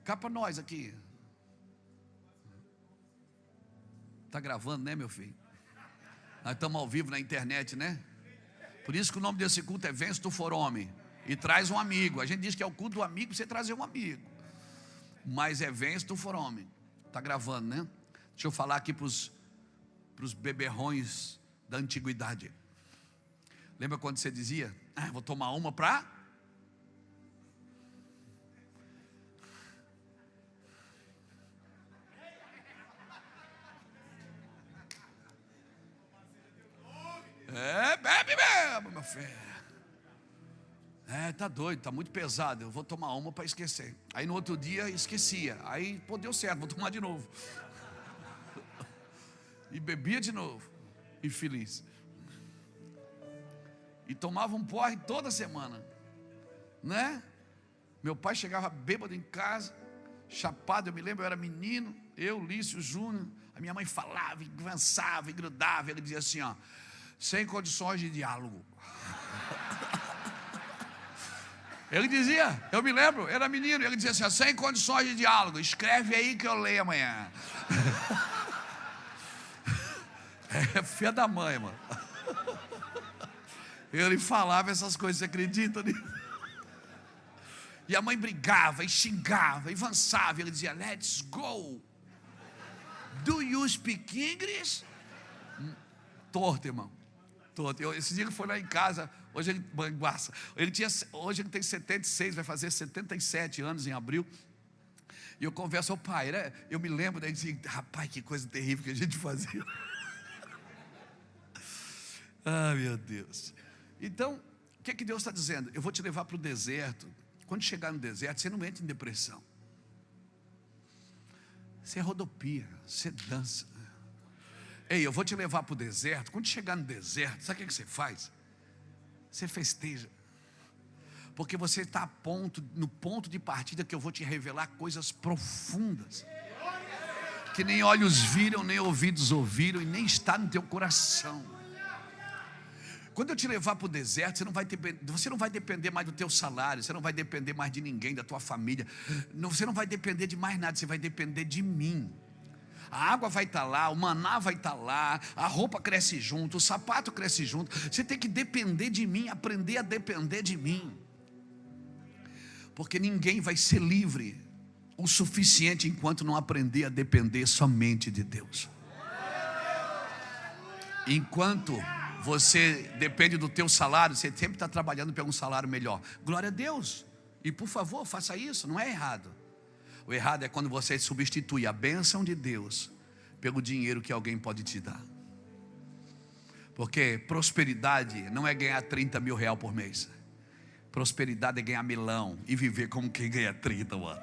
Cá para nós aqui. Está gravando, né, meu filho? Nós estamos ao vivo na internet, né? Por isso que o nome desse culto é Vence Tu For Homem. E traz um amigo. A gente diz que é o culto do amigo para você trazer um amigo. Mas é Vence Tu For Homem. Está gravando, né? Deixa eu falar aqui para os beberrões da antiguidade. Lembra quando você dizia: vou tomar uma para... bebe, meu filho. Tá doido, tá muito pesado. Eu vou tomar uma para esquecer. Aí no outro dia esquecia. Aí, deu certo, vou tomar de novo. E bebia de novo. Infeliz. E tomava um porre toda semana, né? Meu pai chegava bêbado em casa, chapado. Eu me lembro, eu era menino, eu, Lício Júnior. A minha mãe falava, e avançava, e grudava. Ele dizia assim, ó: sem condições de diálogo. Ele dizia, eu me lembro, era menino. Ele dizia assim, ó: sem condições de diálogo, escreve aí que eu leio amanhã. É filha da mãe, mano. Ele falava essas coisas, você acredita nisso? E a mãe brigava, e xingava, e avançava. Ele dizia, let's go. Do you speak English? Torto, irmão. Torto. Esse dia ele foi lá em casa. Hoje ele banguaça. Hoje ele tem 76, vai fazer 77 anos em abril. E eu converso ao pai, né? Eu me lembro, daí dizia, rapaz, que coisa terrível que a gente fazia. Ah, meu Deus. Então, o que é que Deus está dizendo? Eu vou te levar para o deserto. Quando chegar no deserto, você não entra em depressão. Você rodopia, você dança. Ei, eu vou te levar para o deserto. Quando chegar no deserto, sabe o que você faz? Você festeja. Porque você está no ponto de partida que eu vou te revelar coisas profundas. Que nem olhos viram, nem ouvidos ouviram, e nem está no teu coração. Quando eu te levar para o deserto, você não vai depender mais do teu salário, você não vai depender mais de ninguém, da tua família, você não vai depender de mais nada, você vai depender de mim. A água vai estar lá, o maná vai estar lá, a roupa cresce junto, o sapato cresce junto. Você tem que depender de mim, aprender a depender de mim. Porque ninguém vai ser livre o suficiente enquanto não aprender a depender somente de Deus. Enquanto você depende do teu salário, você sempre está trabalhando para um salário melhor. Glória a Deus. E por favor, faça isso, não é errado. O errado é quando você substitui a bênção de Deus pelo dinheiro que alguém pode te dar. Porque prosperidade não é ganhar 30 mil reais por mês. Prosperidade é ganhar milão e viver como quem ganha 30, mano.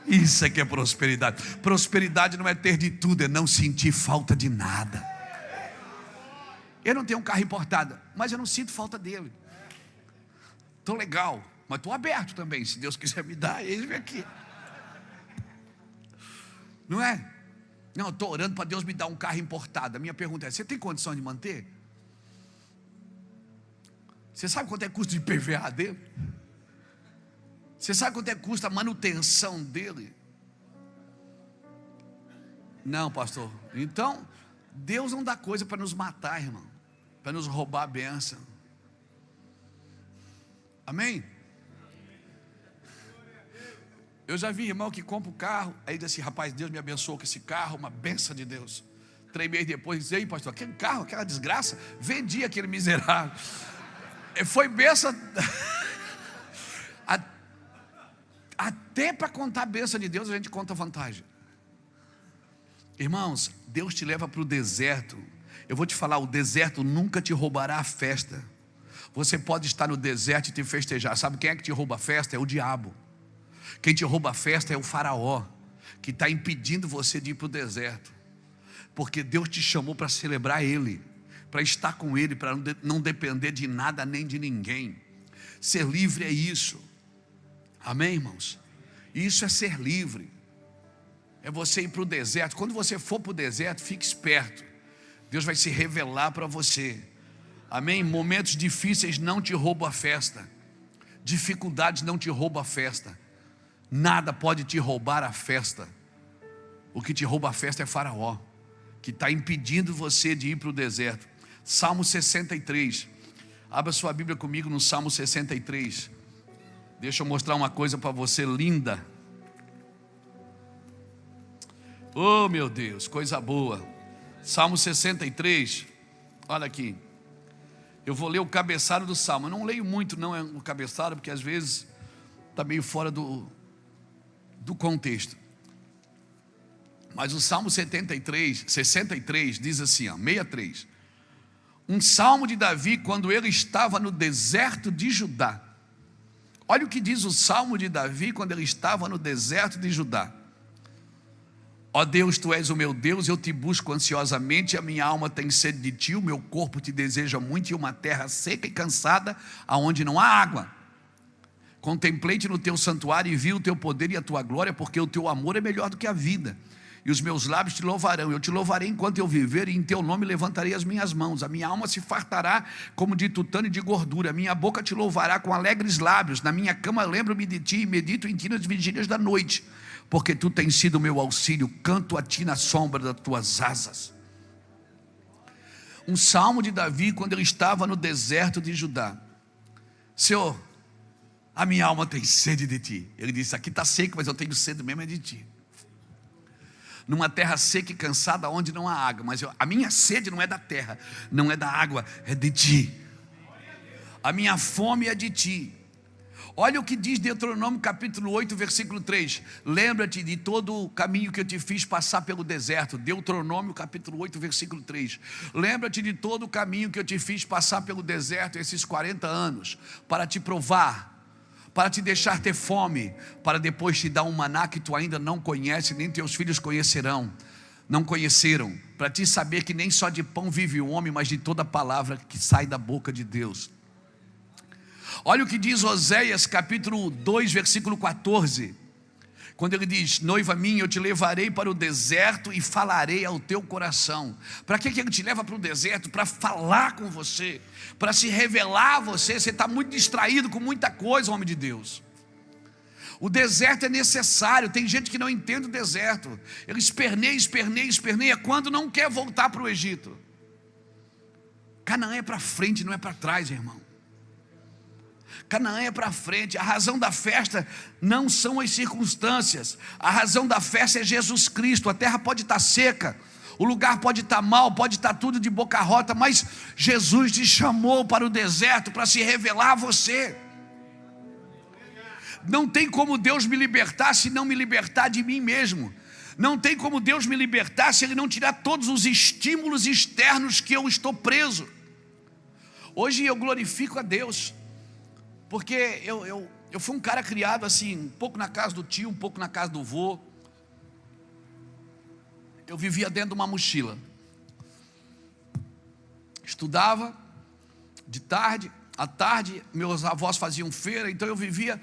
Isso é que é prosperidade. Prosperidade não é ter de tudo, é não sentir falta de nada. Eu não tenho um carro importado, mas eu não sinto falta dele. Estou legal, mas estou aberto também. Se Deus quiser me dar, ele vem aqui. Não é? Não, eu estou orando para Deus me dar um carro importado. A minha pergunta é: você tem condição de manter? Você sabe quanto é custo de PVA dele? Você sabe quanto é custa a manutenção dele? Não, pastor. Então, Deus não dá coisa para nos matar, irmão, para nos roubar a bênção. Amém? Eu já vi irmão que compra o carro, aí diz assim: rapaz, Deus me abençoou com esse carro, uma bênção de Deus. 3 meses depois, diz: ei, pastor, aquele carro, aquela desgraça, vendi aquele miserável. Foi bênção. Até para contar a bênção de Deus, a gente conta vantagem. Irmãos, Deus te leva para o deserto. Eu vou te falar, o deserto nunca te roubará a festa. Você pode estar no deserto e te festejar. Sabe quem é que te rouba a festa? É o diabo. Quem te rouba a festa é o faraó, que está impedindo você de ir para o deserto. Porque Deus te chamou para celebrar Ele, para estar com Ele, para não depender de nada nem de ninguém. Ser livre é isso. Amém, irmãos? Isso é ser livre. É você ir para o deserto. Quando você for para o deserto, fique esperto. Deus vai se revelar para você. Amém? Momentos difíceis não te roubam a festa. Dificuldades não te roubam a festa. Nada pode te roubar a festa. O que te rouba a festa é Faraó, que está impedindo você de ir para o deserto. Salmo 63. Abra sua Bíblia comigo no Salmo 63. Deixa eu mostrar uma coisa para você linda. Oh meu Deus, coisa boa. Salmo 63. Olha aqui. Eu vou ler o cabeçalho do Salmo. Eu não leio muito não o cabeçalho, porque às vezes está meio fora do contexto. Mas o Salmo 63 diz assim, ó, 63. Um salmo de Davi quando ele estava no deserto de Judá. Olha o que diz o salmo de Davi quando ele estava no deserto de Judá. Ó Deus, Tu és o meu Deus, eu te busco ansiosamente, a minha alma tem sede de Ti, o meu corpo te deseja muito, e uma terra seca e cansada, aonde não há água. Contemplei-te no Teu santuário e vi o Teu poder e a Tua glória, porque o Teu amor é melhor do que a vida. E os meus lábios te louvarão, eu te louvarei enquanto eu viver, e em teu nome levantarei as minhas mãos. A minha alma se fartará como de tutano e de gordura, a minha boca te louvará com alegres lábios. Na minha cama lembro-me de ti e medito em ti nas vigílias da noite, porque tu tens sido o meu auxílio, canto a ti na sombra das tuas asas. Um salmo de Davi quando ele estava no deserto de Judá. Senhor, a minha alma tem sede de ti. Ele disse: aqui está seco, mas eu tenho sede mesmo é de ti. Numa terra seca e cansada onde não há água. Mas a minha sede não é da terra, não é da água, é de ti. A minha fome é de ti. Olha o que diz Deuteronômio capítulo 8 versículo 3. Lembra-te de todo o caminho que eu te fiz passar pelo deserto. Deuteronômio capítulo 8 versículo 3. Lembra-te de todo o caminho que eu te fiz passar pelo deserto esses 40 anos, para te provar, para te deixar ter fome, para depois te dar um maná que tu ainda não conhece, nem teus filhos não conheceram, para te saber que nem só de pão vive o homem, mas de toda palavra que sai da boca de Deus. Olha o que diz Oséias capítulo 2 versículo 14. Quando ele diz, noiva minha, eu te levarei para o deserto e falarei ao teu coração. Para que ele te leva para o deserto? Para falar com você, para se revelar a você. Você está muito distraído com muita coisa, homem de Deus. O deserto é necessário. Tem gente que não entende o deserto. Ele esperneia quando não quer voltar para o Egito. Canaã é para frente, não é para trás, irmão. Canaã é para frente. A razão da festa não são as circunstâncias. A razão da festa é Jesus Cristo. A terra pode estar seca, o lugar pode estar mal, pode estar tudo de boca rota, mas Jesus te chamou para o deserto para se revelar a você. Não tem como Deus me libertar se não me libertar de mim mesmo. Não tem como Deus me libertar se Ele não tirar todos os estímulos externos que eu estou preso. Hoje eu glorifico a Deus, porque eu fui um cara criado assim, um pouco na casa do tio, um pouco na casa do vô. Eu vivia dentro de uma mochila. Estudava de tarde, à tarde meus avós faziam feira, então eu vivia.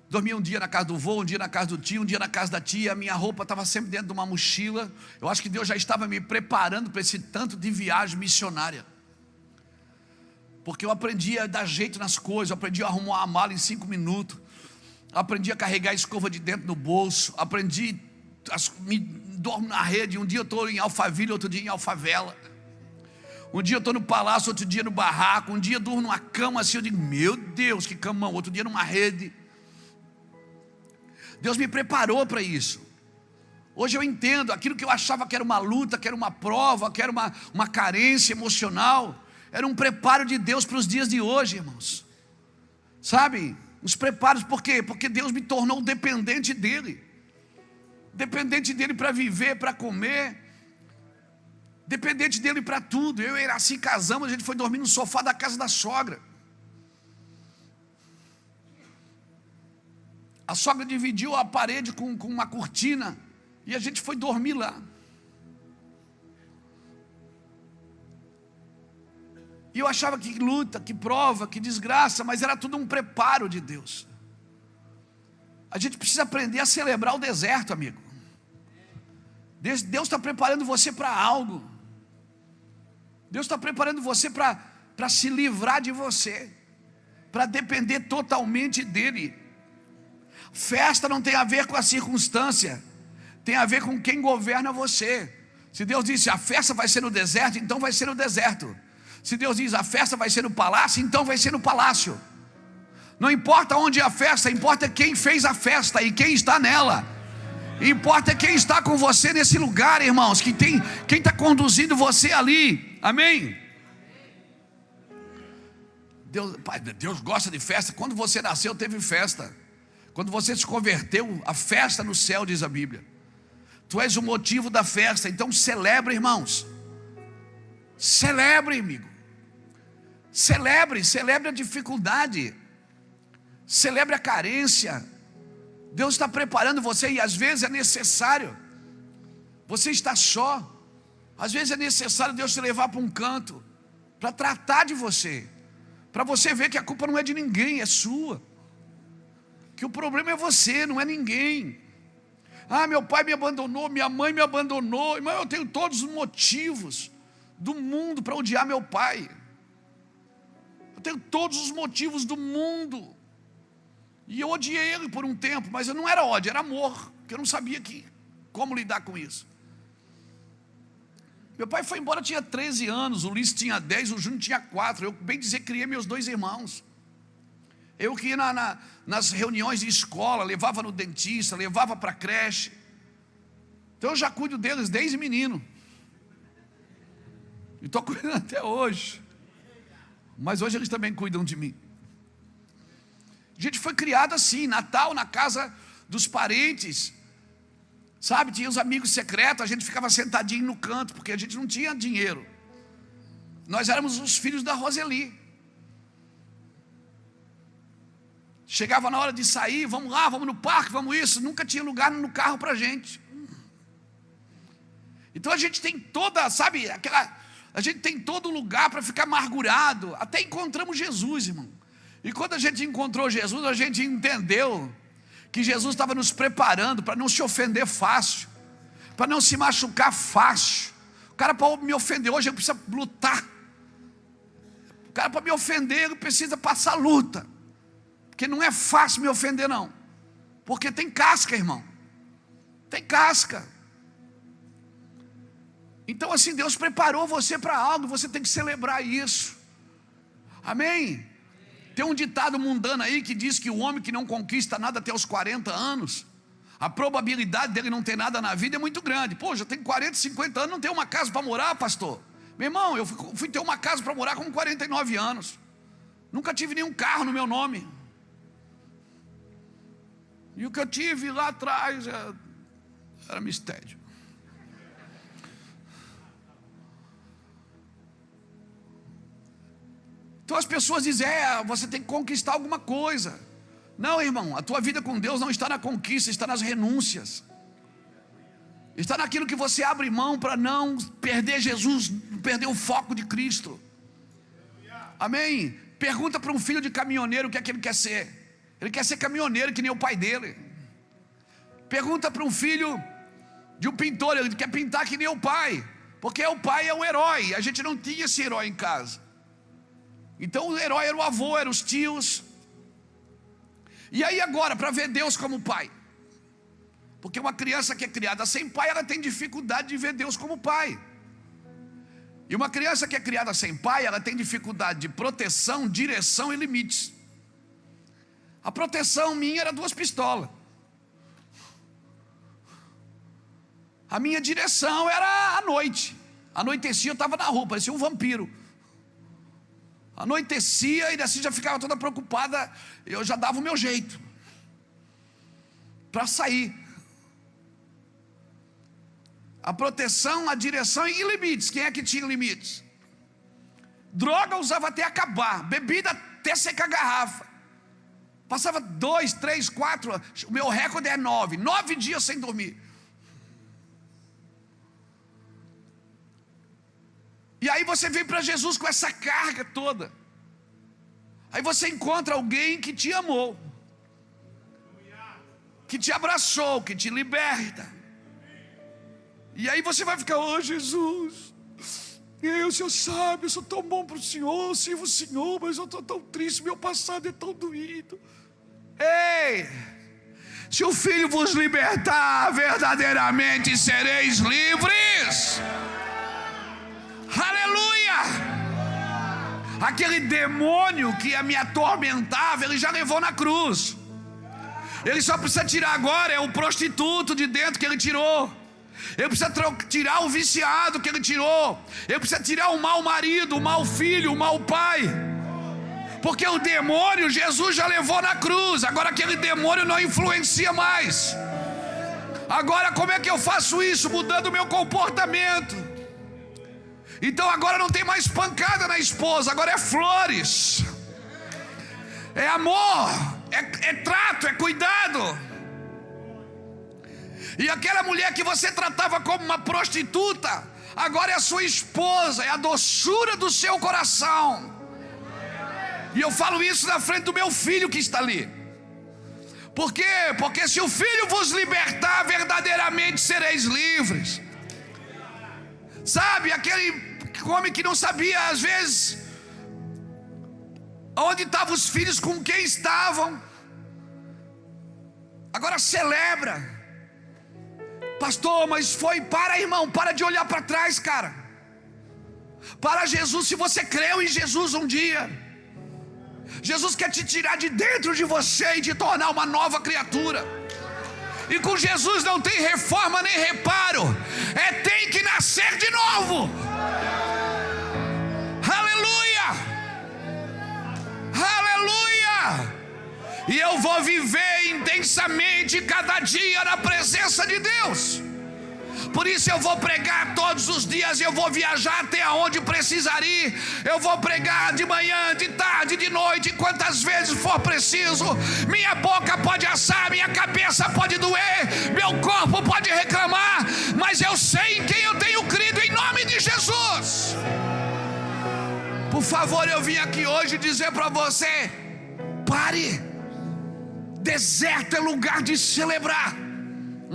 Dormia um dia na casa do vô, um dia na casa do tio, um dia na casa da tia. A minha roupa estava sempre dentro de uma mochila. Eu acho que Deus já estava me preparando para esse tanto de viagem missionária, porque eu aprendi a dar jeito nas coisas. Eu aprendi a arrumar uma mala em 5 minutos. Aprendi a carregar a escova de dentro no bolso. Aprendi me dormo na rede. Um dia eu estou em Alphaville, outro dia em Alfavela. Um dia eu estou no palácio, outro dia no barraco. Um dia eu durmo numa cama assim, eu digo, meu Deus, que camão. Outro dia numa rede. Deus me preparou para isso. Hoje eu entendo aquilo que eu achava que era uma luta, que era uma prova, que era uma carência emocional. Era um preparo de Deus para os dias de hoje, irmãos. Sabe? Os preparos, por quê? Porque Deus me tornou dependente dEle. Dependente dEle para viver, para comer. Dependente dEle para tudo. Eu e Iraci casamos, a gente foi dormir no sofá da casa da sogra. A sogra dividiu a parede com uma cortina e a gente foi dormir lá. E eu achava que luta, que prova, que desgraça, mas era tudo um preparo de Deus. A gente precisa aprender a celebrar o deserto, amigo. Deus está preparando você para algo. Deus está preparando você para se livrar de você, para depender totalmente dEle. Festa não tem a ver com a circunstância, tem a ver com quem governa você. Se Deus disse a festa vai ser no deserto, então vai ser no deserto. Se Deus diz a festa vai ser no palácio, então vai ser no palácio. Não importa onde é a festa, importa quem fez a festa e quem está nela. Importa quem está com você nesse lugar, irmãos, quem está conduzindo você ali. Amém? Deus gosta de festa. Quando você nasceu teve festa. Quando você se converteu, a festa no céu, diz a Bíblia. Tu és o motivo da festa, então celebre, irmãos. Celebre, amigo. Celebre a dificuldade. Celebre a carência. Deus está preparando você e às vezes é necessário. Você está só. Às vezes é necessário Deus te levar para um canto, para tratar de você, para você ver que a culpa não é de ninguém, é sua. Que o problema é você, não é ninguém. Ah, meu pai me abandonou, minha mãe me abandonou. Irmão, eu tenho todos os motivos do mundo para odiar meu pai. Eu tenho todos os motivos do mundo. E eu odiei ele por um tempo, mas não era ódio, era amor, porque eu não sabia como lidar com isso. Meu pai foi embora, tinha 13 anos, o Ulisses tinha 10, o Júnior tinha 4. Eu, bem dizer, criei meus 2 irmãos. Eu que ia nas reuniões de escola, levava no dentista, levava para a creche. Então eu já cuido deles desde menino. E estou cuidando até hoje. Mas hoje eles também cuidam de mim. A gente foi criado assim, Natal na casa dos parentes. Sabe, tinha os amigos secretos, a gente ficava sentadinho no canto, porque a gente não tinha dinheiro. Nós éramos os filhos da Roseli. Chegava na hora de sair, vamos lá, vamos no parque, vamos isso. Nunca tinha lugar no carro para a gente. Então a gente tem toda, sabe, a gente tem todo lugar para ficar amargurado. Até encontramos Jesus, irmão. E quando a gente encontrou Jesus, a gente entendeu que Jesus estava nos preparando para não se ofender fácil, para não se machucar fácil. O cara, para me ofender hoje, ele precisa lutar. O cara, para me ofender, ele precisa passar luta, porque não é fácil me ofender, não, porque tem casca, irmão, tem casca. Então assim, Deus preparou você para algo, você tem que celebrar isso. Amém? Tem um ditado mundano aí que diz que o homem que não conquista nada até os 40 anos, a probabilidade dele não ter nada na vida é muito grande. Pô, já tem 40, 50 anos, não tem uma casa para morar, pastor. Meu irmão, eu fui ter uma casa para morar com 49 anos. Nunca tive nenhum carro no meu nome. E o que eu tive lá atrás era mistério. Então as pessoas dizem, você tem que conquistar alguma coisa. Não, irmão, a tua vida com Deus não está na conquista, está nas renúncias. Está naquilo que você abre mão para não perder Jesus, perder o foco de Cristo. Amém? Pergunta para um filho de caminhoneiro o que é que ele quer ser. Ele quer ser caminhoneiro que nem o pai dele. Pergunta para um filho de um pintor, ele quer pintar que nem o pai, porque o pai é o herói. A gente não tinha esse herói em casa. Então o herói era o avô, eram os tios. E aí agora, para ver Deus como pai, porque uma criança que é criada sem pai, ela tem dificuldade de ver Deus como pai. E uma criança que é criada sem pai, ela tem dificuldade de proteção, direção e limites. A proteção minha era 2 pistolas. A minha direção era à noite. Anoitecia, eu estava na rua, parecia um vampiro. Anoitecia e assim já ficava toda preocupada. Eu já dava o meu jeito para sair. A proteção, a direção e limites. Quem é que tinha limites? Droga usava até acabar, bebida até secar a garrafa. Passava 2, 3, 4. O meu recorde é 9. 9 dias sem dormir. E aí você vem para Jesus com essa carga toda. Aí você encontra alguém que te amou, que te abraçou, que te liberta. E aí você vai ficar, Jesus, o Senhor sabe, eu sou tão bom para o Senhor, eu sirvo o Senhor, mas eu estou tão triste, meu passado é tão doído. Ei, se o Filho vos libertar, verdadeiramente sereis livres. Aleluia! Aquele demônio que me atormentava, ele já levou na cruz. Ele só precisa tirar agora, é o prostituto de dentro que ele tirou. Ele precisa tirar o viciado que ele tirou. Ele precisa tirar o mau marido, o mau filho, o mau pai. Porque o demônio, Jesus já levou na cruz. Agora aquele demônio não influencia mais. Agora como é que eu faço isso? Mudando o meu comportamento. Então agora não tem mais pancada na esposa, agora é flores, é amor, é trato, é cuidado. E aquela mulher que você tratava como uma prostituta, agora é a sua esposa, é a doçura do seu coração. E eu falo isso na frente do meu filho que está ali. Por quê? Porque se o Filho vos libertar, verdadeiramente sereis livres. Sabe, aquele homem que não sabia às vezes onde estavam os filhos, com quem estavam, agora celebra. Pastor, mas irmão, para de olhar para trás, cara. Para Jesus, se você creu em Jesus um dia, Jesus quer te tirar de dentro de você e te tornar uma nova criatura. E com Jesus não tem reforma nem reparo, tem que nascer de novo. Aleluia, aleluia. E eu vou viver intensamente cada dia na presença de Deus. Por isso eu vou pregar todos os dias, eu vou viajar até onde precisar ir. Eu vou pregar de manhã, de tarde, de noite, quantas vezes for preciso. Minha boca pode assar, minha cabeça pode doer, meu corpo pode reclamar, mas eu sei em quem eu tenho crido, em nome de Jesus. Por favor, eu vim aqui hoje dizer para você: pare, Deserto é lugar de celebrar.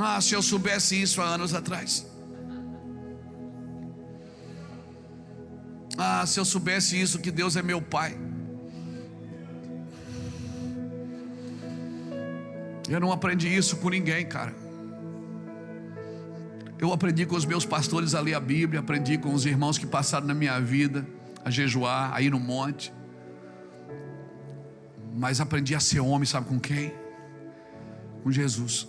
Ah, se eu soubesse isso há anos atrás. Ah, se eu soubesse isso, que Deus é meu Pai. Eu não aprendi isso com ninguém, cara. Eu aprendi com os meus pastores a ler a Bíblia. Aprendi com os irmãos que passaram na minha vida a jejuar, a ir no monte. Mas aprendi a ser homem, sabe com quem? Com Jesus.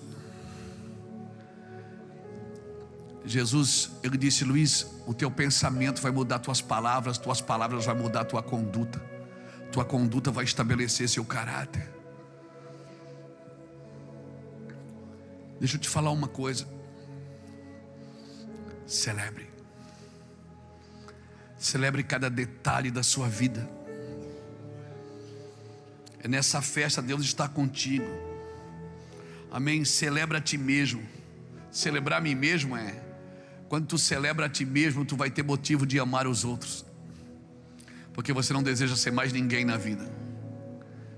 Jesus, ele disse: Luiz, o teu pensamento vai mudar tuas palavras vai mudar tua conduta vai estabelecer seu caráter. Deixa eu te falar uma coisa. Celebre cada detalhe da sua vida. É nessa festa Deus está contigo. Amém? Celebra a ti mesmo. Celebrar a mim mesmo quando tu celebra a ti mesmo, tu vai ter motivo de amar os outros. Porque você não deseja ser mais ninguém na vida.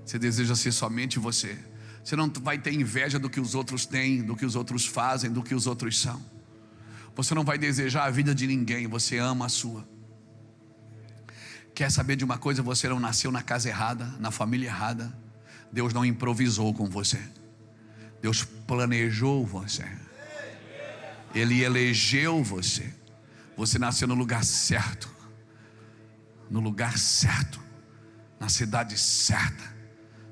Você deseja ser somente você. Você não vai ter inveja do que os outros têm, do que os outros fazem, do que os outros são. Você não vai desejar a vida de ninguém, você ama a sua. Quer saber de uma coisa? Você não nasceu na casa errada, na família errada. Deus não improvisou com você. Deus planejou você. Ele elegeu você. Você nasceu no lugar certo. No lugar certo. Na cidade certa.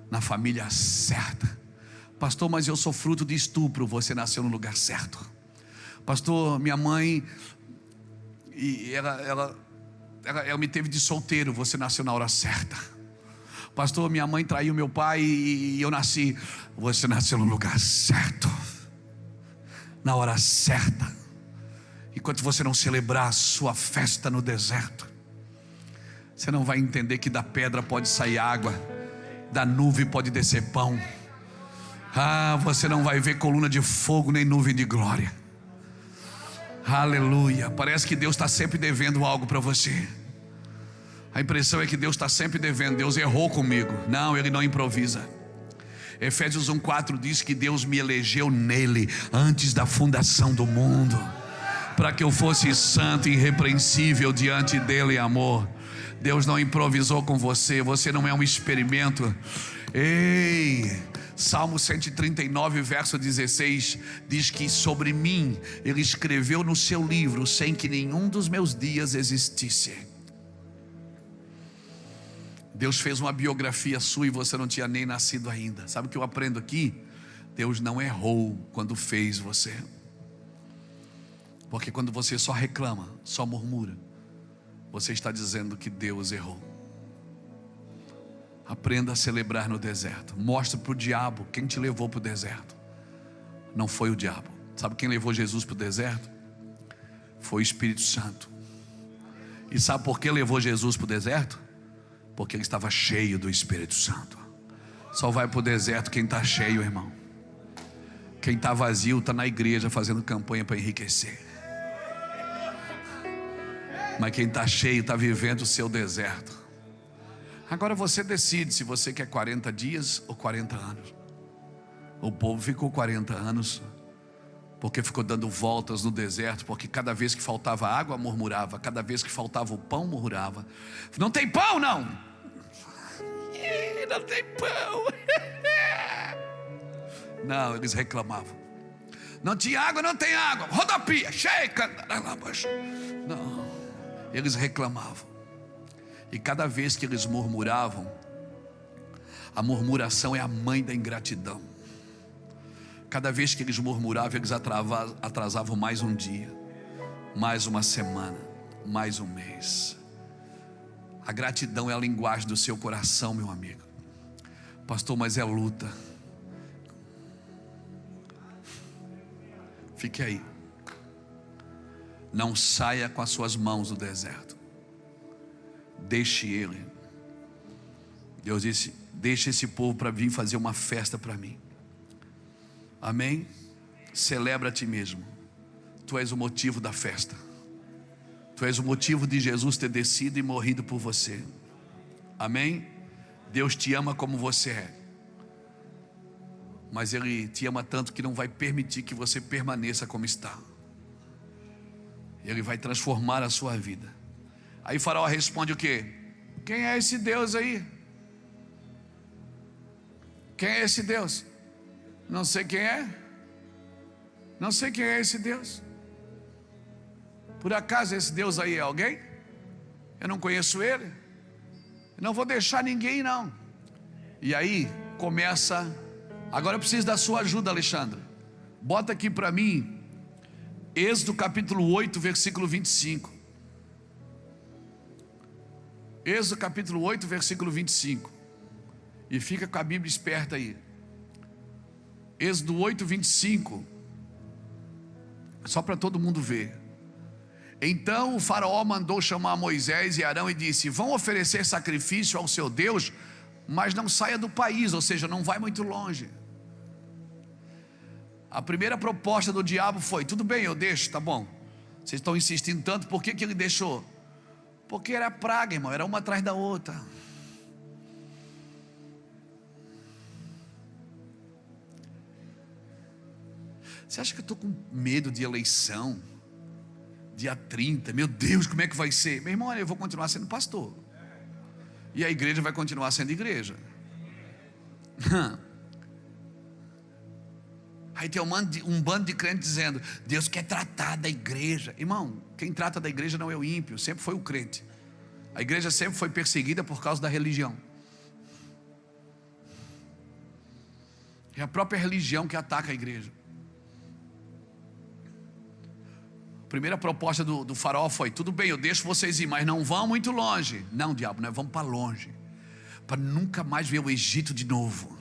Na família certa. Pastor, mas eu sou fruto de estupro. Você nasceu no lugar certo. Pastor, minha mãe, ela me teve de solteiro. Você nasceu na hora certa. Pastor, minha mãe traiu meu pai e eu nasci. Você nasceu no lugar certo, na hora certa. Enquanto você não celebrar a sua festa no deserto, você não vai entender que da pedra pode sair água, da nuvem pode descer pão. Ah, você não vai ver coluna de fogo nem nuvem de glória. Aleluia. Parece que Deus está sempre devendo algo para você. A impressão é que Deus está sempre devendo. Deus errou comigo. Não, Ele não improvisa. Efésios 1:4 diz que Deus me elegeu nele antes da fundação do mundo, para que eu fosse santo e irrepreensível diante dele em amor. Deus não improvisou com você. Você não é um experimento. Ei, Salmo 139 verso 16 diz que sobre mim Ele escreveu no seu livro sem que nenhum dos meus dias existisse. Deus fez uma biografia sua e você não tinha nem nascido ainda. Sabe o que eu aprendo aqui? Deus não errou quando fez você. Porque quando você só reclama, só murmura, você está dizendo que Deus errou. Aprenda a celebrar no deserto. Mostra para o diabo quem te levou para o deserto. Não foi o diabo. Sabe quem levou Jesus para o deserto? Foi o Espírito Santo. E sabe por que levou Jesus para o deserto? Porque ele estava cheio do Espírito Santo. Só vai para o deserto quem está cheio, irmão. Quem está vazio está na igreja fazendo campanha para enriquecer. Mas quem está cheio está vivendo o seu deserto. Agora você decide se você quer 40 dias ou 40 anos. O povo ficou 40 anos porque ficou dando voltas no deserto. Porque cada vez que faltava água, murmurava. Cada vez que faltava o pão, murmurava. Não tem pão, não. Não tem pão. Não, eles reclamavam. Não tinha água, não tem água. Rodopia, cheia. Não, eles reclamavam. E cada vez que eles murmuravam, a murmuração é a mãe da ingratidão. Cada vez que eles murmuravam, eles atrasavam mais um dia, mais uma semana, mais um mês. A gratidão é a linguagem do seu coração, meu amigo. Pastor, mas é luta. Fique aí. Não saia com as suas mãos do deserto. Deixe ele. Deus disse: deixe esse povo para vir fazer uma festa para mim. Amém? Celebra a ti mesmo. Tu és o motivo da festa. Tu és o motivo de Jesus ter descido e morrido por você. Amém? Deus te ama como você é. mas Ele te ama tanto que não vai permitir que você permaneça como está. Ele vai transformar a sua vida. Aí Faraó responde o quê? Quem é esse Deus aí? Quem é esse Deus? Não sei quem é. Não sei quem é esse Deus. Por acaso esse Deus aí é alguém? Eu não conheço ele. Eu não vou deixar ninguém não. E aí começa. Agora eu preciso da sua ajuda, Alexandre. Bota aqui para mim Êxodo capítulo 8, versículo 25. Êxodo capítulo 8, versículo 25. E fica com a Bíblia esperta aí. Êxodo 8, 25. Só para todo mundo ver. Então o faraó mandou chamar Moisés e Arão e disse: vão oferecer sacrifício ao seu Deus, mas não saia do país, ou seja, não vai muito longe. A primeira proposta do diabo foi: tudo bem, eu deixo, tá bom. Vocês estão insistindo tanto, por que ele deixou? Porque era praga, irmão, era uma atrás da outra. Você acha que eu estou com medo de eleição? Dia 30, meu Deus, como é que vai ser? Meu irmão, olha, eu vou continuar sendo pastor. E a igreja vai continuar sendo igreja. Aí tem um bando de crentes dizendo: Deus quer tratar da igreja. Irmão, quem trata da igreja não é o ímpio, sempre foi o crente. A igreja sempre foi perseguida por causa da religião. É a própria religião que ataca a igreja. A primeira proposta do faraó foi: tudo bem, eu deixo vocês ir, mas não vão muito longe. Não, diabo, nós vamos para longe, para nunca mais ver o Egito de novo.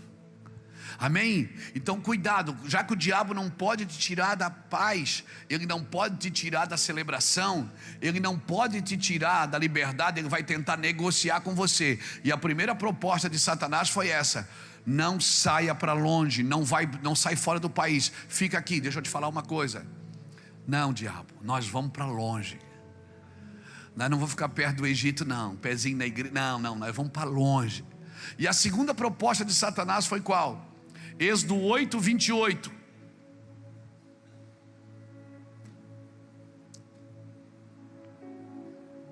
Amém? Então cuidado, já que o diabo não pode te tirar da paz, ele não pode te tirar da celebração, ele não pode te tirar da liberdade, ele vai tentar negociar com você. E a primeira proposta de Satanás foi essa: não saia para longe, não sai fora do país, fica aqui. Deixa eu te falar uma coisa. Não, diabo, nós vamos para longe. Nós não vamos ficar perto do Egito não, pezinho na igreja, não, nós vamos para longe. E a segunda proposta de Satanás foi qual? Êxodo 8, 28.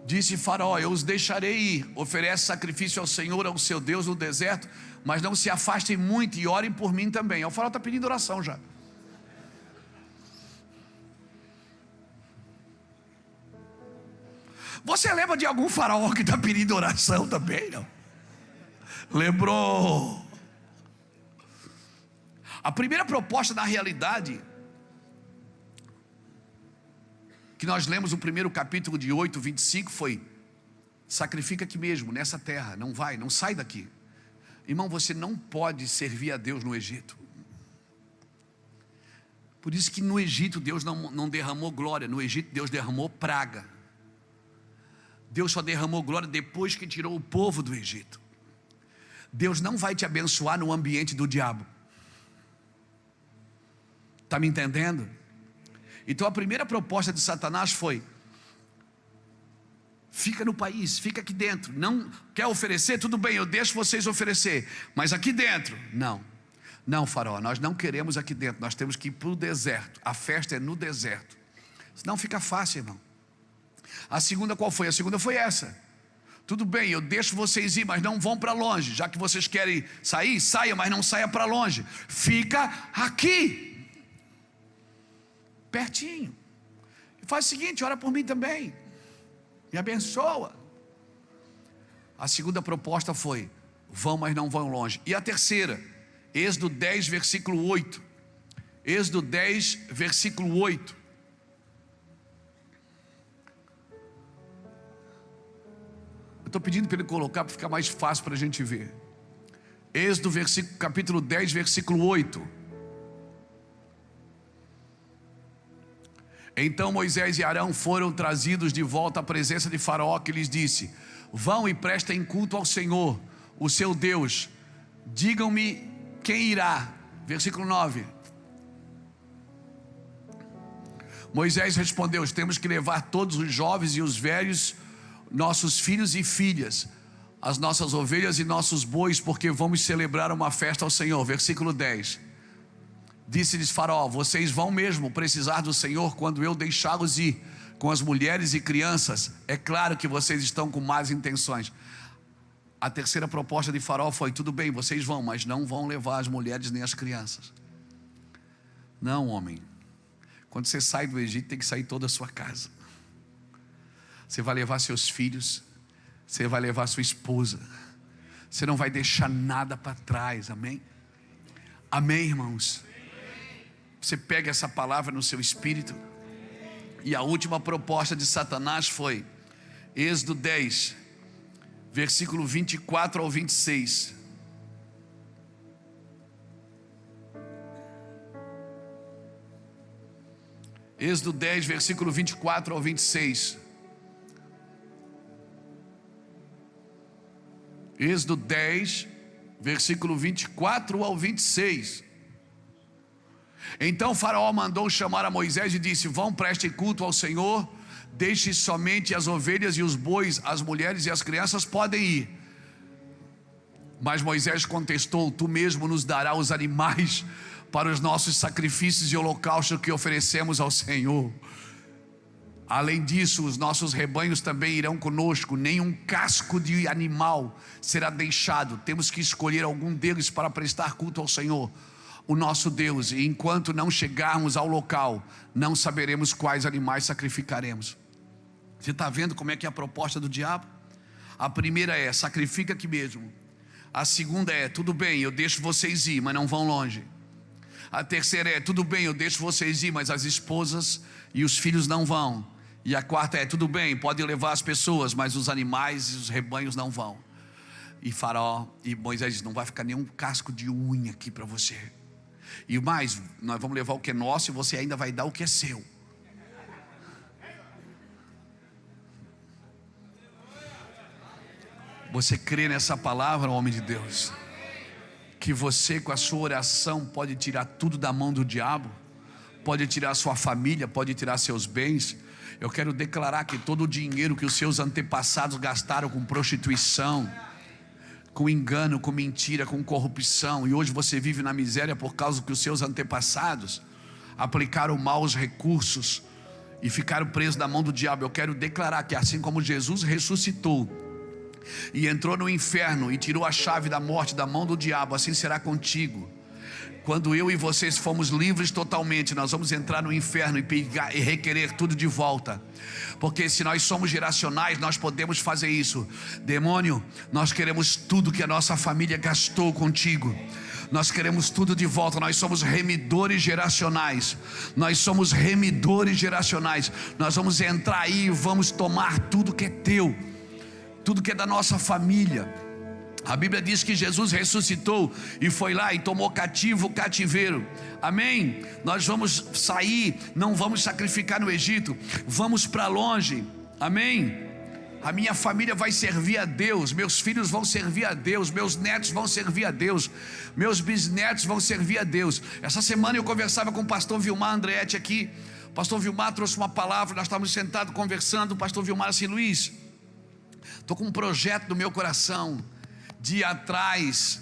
Disse Faraó: eu os deixarei ir, oferece sacrifício ao Senhor, ao seu Deus no deserto, mas não se afastem muito e orem por mim também. O faraó está pedindo oração já. Você lembra de algum faraó que está pedindo oração também? Não? Lembrou? A primeira proposta, na realidade, que nós lemos no primeiro capítulo de 8, 25 foi: sacrifica aqui mesmo, nessa terra, não sai daqui. Irmão, você não pode servir a Deus no Egito. Por isso que no Egito Deus não derramou glória, no Egito Deus derramou praga. Deus só derramou glória depois que tirou o povo do Egito. Deus não vai te abençoar no ambiente do diabo. Está me entendendo? Então a primeira proposta de Satanás foi: fica no país, fica aqui dentro. Não quer oferecer? Tudo bem, eu deixo vocês oferecer, mas aqui dentro, não, faraó, nós não queremos aqui dentro, nós temos que ir para o deserto. A festa é no deserto. Senão fica fácil, irmão. A segunda qual foi? A segunda foi essa: tudo bem, eu deixo vocês ir, mas não vão para longe. Já que vocês querem sair, saia, mas não saia para longe. Fica aqui, pertinho. E faz o seguinte: ora por mim também, me abençoa. A segunda proposta foi: vão, mas não vão longe. E a terceira, Êxodo 10, versículo 8. Êxodo 10, versículo 8. Eu estou pedindo para ele colocar para ficar mais fácil para a gente ver. Êxodo capítulo 10, versículo 8. Então Moisés e Arão foram trazidos de volta à presença de Faraó, que lhes disse: vão e prestem culto ao Senhor, o seu Deus. Digam-me quem irá. Versículo 9. Moisés respondeu: temos que levar todos os jovens e os velhos, nossos filhos e filhas, as nossas ovelhas e nossos bois, porque vamos celebrar uma festa ao Senhor. Versículo 10. Disse-lhes Faraó: vocês vão mesmo precisar do Senhor quando eu deixá-los ir com as mulheres e crianças? É claro que vocês estão com más intenções. A terceira proposta de Faraó foi: tudo bem, vocês vão, mas não vão levar as mulheres nem as crianças. Não, homem. Quando você sai do Egito, tem que sair toda a sua casa. Você vai levar seus filhos, você vai levar sua esposa, você não vai deixar nada para trás, amém? Amém, irmãos? Você pega essa palavra no seu espírito. E a última proposta de Satanás foi Êxodo 10, versículo 24 ao 26. Êxodo 10, versículo 24 ao 26. Êxodo 10, versículo 24 ao 26. Então Faraó mandou chamar a Moisés e disse: vão, prestem culto ao Senhor, deixe somente as ovelhas e os bois, as mulheres e as crianças podem ir. Mas Moisés contestou: tu mesmo nos dará os animais para os nossos sacrifícios e holocaustos que oferecemos ao Senhor. Além disso, os nossos rebanhos também irão conosco, nenhum casco de animal será deixado. Temos que escolher algum deles para prestar culto ao Senhor, o nosso Deus, e enquanto não chegarmos ao local, não saberemos quais animais sacrificaremos. Você está vendo como é que é a proposta do diabo? A primeira é: sacrifica aqui mesmo. A segunda é: tudo bem, eu deixo vocês ir, mas não vão longe. A terceira é: tudo bem, eu deixo vocês ir, mas as esposas e os filhos não vão. E a quarta é: tudo bem, pode levar as pessoas, mas os animais e os rebanhos não vão. E Faraó e Moisés dizem: não vai ficar nenhum casco de unha aqui para você. E mais, nós vamos levar o que é nosso e você ainda vai dar o que é seu. Você crê nessa palavra, homem de Deus? Que você, com a sua oração, pode tirar tudo da mão do diabo? Pode tirar sua família, pode tirar seus bens. Eu quero declarar que todo o dinheiro que os seus antepassados gastaram com prostituição, com engano, com mentira, com corrupção, e hoje você vive na miséria por causa que os seus antepassados aplicaram maus recursos e ficaram presos na mão do diabo. Eu quero declarar que assim como Jesus ressuscitou e entrou no inferno e tirou a chave da morte da mão do diabo, assim será contigo. Quando eu e vocês fomos livres totalmente, nós vamos entrar no inferno e pegar e requerer tudo de volta. Porque se nós somos geracionais, nós podemos fazer isso. Demônio, nós queremos tudo que a nossa família gastou contigo. Nós queremos tudo de volta. Nós somos remidores geracionais. Nós somos remidores geracionais. Nós vamos entrar aí e vamos tomar tudo que é teu, tudo que é da nossa família. A Bíblia diz que Jesus ressuscitou e foi lá e tomou cativo o cativeiro. Amém? Nós vamos sair, não vamos sacrificar no Egito, vamos para longe. Amém? A minha família vai servir a Deus, meus filhos vão servir a Deus, meus netos vão servir a Deus, meus bisnetos vão servir a Deus. Essa semana eu conversava com o pastor Vilmar Andretti aqui. O pastor Vilmar trouxe uma palavra, nós estávamos sentados conversando. O pastor Vilmar assim: Luiz, estou com um projeto no meu coração de ir atrás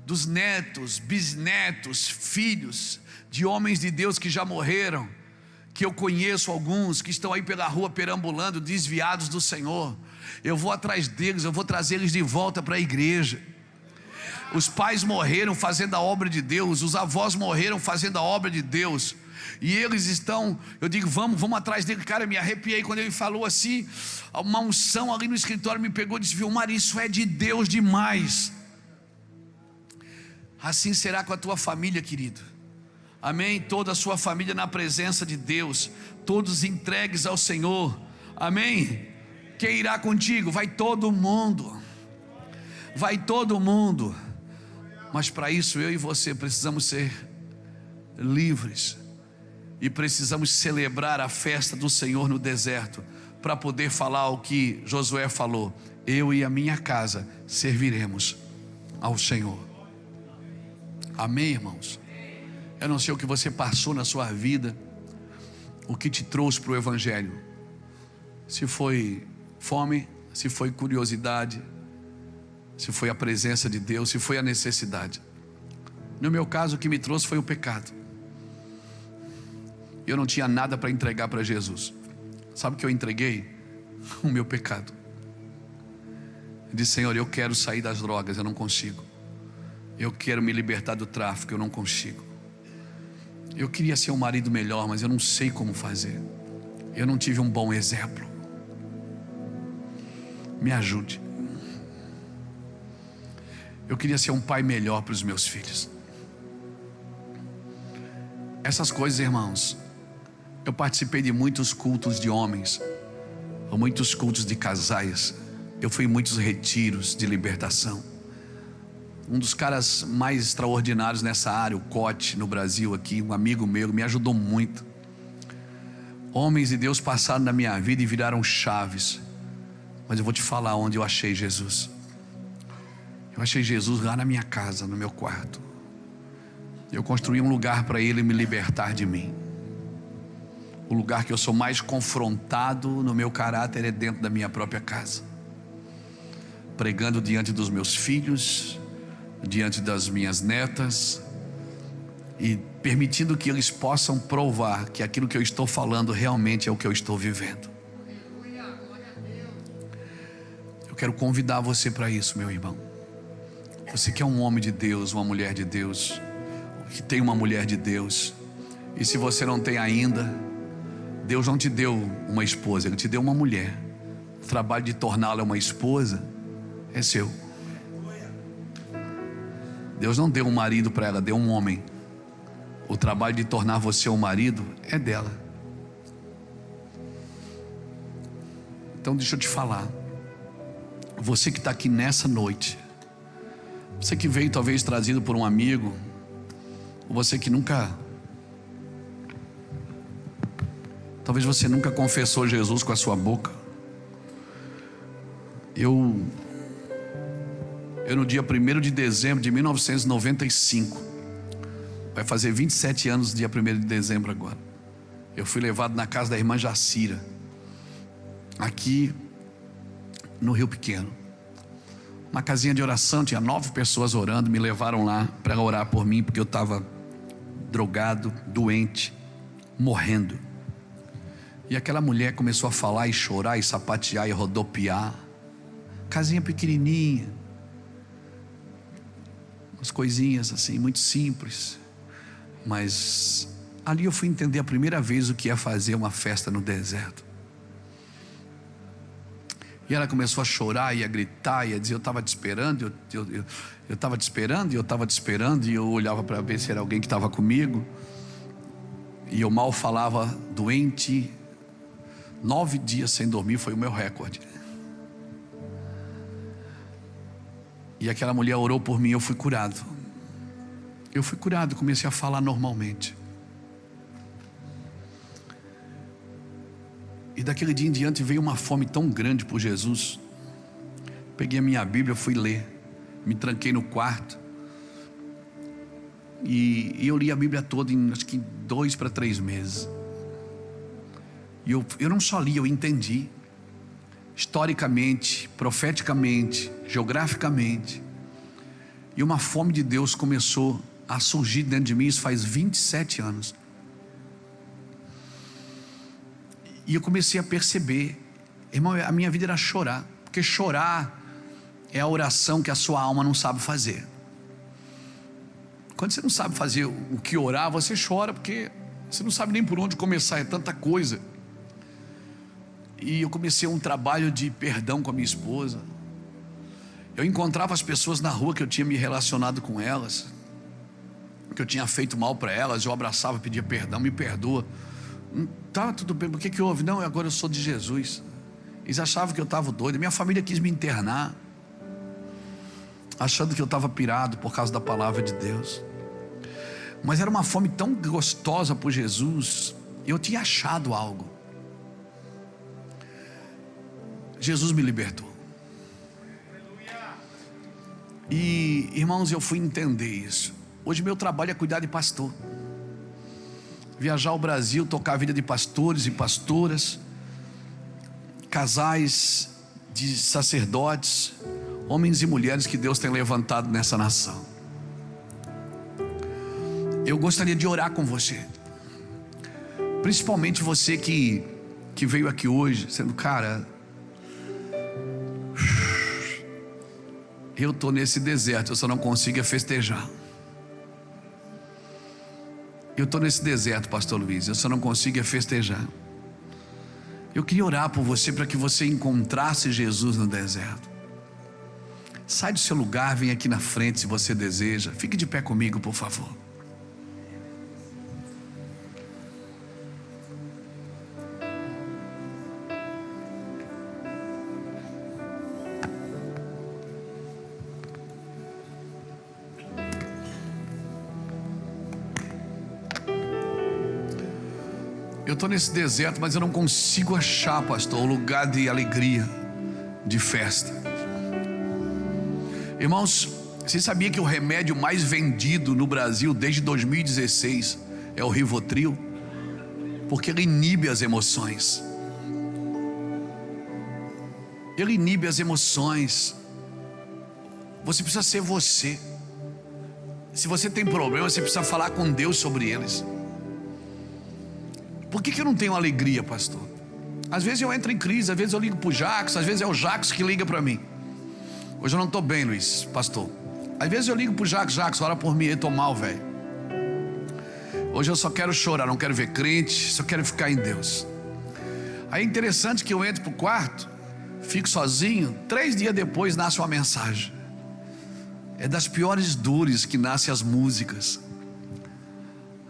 dos netos, bisnetos, filhos de homens de Deus que já morreram, que eu conheço alguns que estão aí pela rua perambulando, desviados do Senhor. Eu vou atrás deles, eu vou trazer eles de volta para a igreja. Os pais morreram fazendo a obra de Deus, os avós morreram fazendo a obra de Deus, e eles estão, eu digo, vamos atrás dele. Cara, eu me arrepiei quando ele falou assim. Uma unção ali no escritório me pegou e disse: Vilmar, isso é de Deus demais. Assim será com a tua família, querido. Amém? Toda a sua família na presença de Deus, todos entregues ao Senhor. Amém? Quem irá contigo? Vai todo mundo. Vai todo mundo. Mas para isso eu e você precisamos ser livres. E precisamos celebrar a festa do Senhor no deserto, para poder falar o que Josué falou: eu e a minha casa serviremos ao Senhor. Amém, irmãos? Eu não sei o que você passou na sua vida, o que te trouxe para o Evangelho. Se foi fome, se foi curiosidade, se foi a presença de Deus, se foi a necessidade. No meu caso, o que me trouxe foi o pecado. Eu não tinha nada para entregar para Jesus. Sabe o que eu entreguei? O meu pecado. Eu disse: Senhor, eu quero sair das drogas, eu não consigo. Eu quero me libertar do tráfico, eu não consigo. Eu queria ser um marido melhor, mas eu não sei como fazer. Eu não tive um bom exemplo. Me ajude. Eu queria ser um pai melhor para os meus filhos. Essas coisas, irmãos, eu participei de muitos cultos de homens, ou muitos cultos de casais. Eu fui em muitos retiros de libertação. Um dos caras mais extraordinários nessa área, o Cote, no Brasil aqui, um amigo meu, me ajudou muito. Homens de Deus passaram na minha vida e viraram chaves. Mas eu vou te falar onde eu achei Jesus. Eu achei Jesus lá na minha casa, no meu quarto. Eu construí um lugar para Ele me libertar de mim. O lugar que eu sou mais confrontado no meu caráter é dentro da minha própria casa, pregando diante dos meus filhos, diante das minhas netas, e permitindo que eles possam provar que aquilo que eu estou falando realmente é o que eu estou vivendo. Eu quero convidar você para isso, meu irmão. Você que é um homem de Deus, uma mulher de Deus, que tem uma mulher de Deus, e se você não tem ainda, Deus não te deu uma esposa, Ele te deu uma mulher. O trabalho de torná-la uma esposa é seu. Deus não deu um marido para ela, deu um homem. O trabalho de tornar você um marido é dela. Então deixa eu te falar. Você que está aqui nessa noite, você que veio talvez trazido por um amigo, ou você que talvez você nunca confessou Jesus com a sua boca. Eu no dia 1º de dezembro de 1995, vai fazer 27 anos dia 1º de dezembro agora, eu fui levado na casa da irmã Jacira, aqui no Rio Pequeno, uma casinha de oração, tinha 9 pessoas orando. Me levaram lá para orar por mim, porque eu estava drogado, doente, morrendo. E aquela mulher começou a falar e chorar e sapatear e rodopiar. Casinha pequenininha, umas coisinhas assim, muito simples. Mas ali eu fui entender a primeira vez o que é fazer uma festa no deserto. E ela começou a chorar e a gritar e a dizer: eu estava te esperando, eu estava te esperando, e eu estava te esperando. E eu olhava para ver se era alguém que estava comigo. E eu mal falava, doente. 9 dias sem dormir foi o meu recorde. E aquela mulher orou por mim, eu fui curado. Eu fui curado, comecei a falar normalmente. E daquele dia em diante veio uma fome tão grande por Jesus. Peguei a minha Bíblia, fui ler. Me tranquei no quarto. E eu li a Bíblia toda em acho que 2 para 3 meses. E eu não só li, eu entendi. Historicamente, profeticamente, geograficamente. E uma fome de Deus começou a surgir dentro de mim. Isso faz 27 anos. E eu comecei a perceber, irmão, a minha vida era chorar. Porque chorar é a oração que a sua alma não sabe fazer. Quando você não sabe fazer o que orar, você chora, porque você não sabe nem por onde começar, é tanta coisa. E eu comecei um trabalho de perdão com a minha esposa. Eu encontrava as pessoas na rua que eu tinha me relacionado com elas, que eu tinha feito mal para elas. Eu abraçava, pedia perdão, me perdoa. Tá, tudo bem, o que houve? Não, agora eu sou de Jesus. Eles achavam que eu estava doido. Minha família quis me internar, achando que eu estava pirado por causa da palavra de Deus. Mas era uma fome tão gostosa por Jesus. Eu tinha achado algo. Jesus me libertou. E irmãos, eu fui entender isso. Hoje meu trabalho é cuidar de pastor, viajar ao Brasil, tocar a vida de pastores e pastoras, casais de sacerdotes, homens e mulheres que Deus tem levantado nessa nação. Eu gostaria de orar com você. Principalmente você que veio aqui hoje, sendo, cara, eu estou nesse deserto, eu só não consigo festejar. Eu estou nesse deserto, pastor Luiz, eu só não consigo festejar. Eu queria orar por você para que você encontrasse Jesus no deserto. Sai do seu lugar, vem aqui na frente se você deseja. Fique de pé comigo, por favor. Eu estou nesse deserto, mas eu não consigo achar, pastor, um lugar de alegria, de festa. Irmãos, você sabia que o remédio mais vendido no Brasil desde 2016 é o Rivotril? Porque ele inibe as emoções. Ele inibe as emoções. Você precisa ser você. Se você tem problema, você precisa falar com Deus sobre eles. Por que eu não tenho alegria, pastor? Às vezes eu entro em crise, às vezes eu ligo para o Jacques, às vezes é o Jacques que liga para mim. Hoje eu não estou bem, Luiz, pastor. Às vezes eu ligo para o Jacques, ora por mim, eu estou mal, velho. Hoje eu só quero chorar, não quero ver crente, só quero ficar em Deus. Aí é interessante que eu entro para o quarto, fico sozinho, 3 dias depois nasce uma mensagem. É das piores dores que nascem as músicas.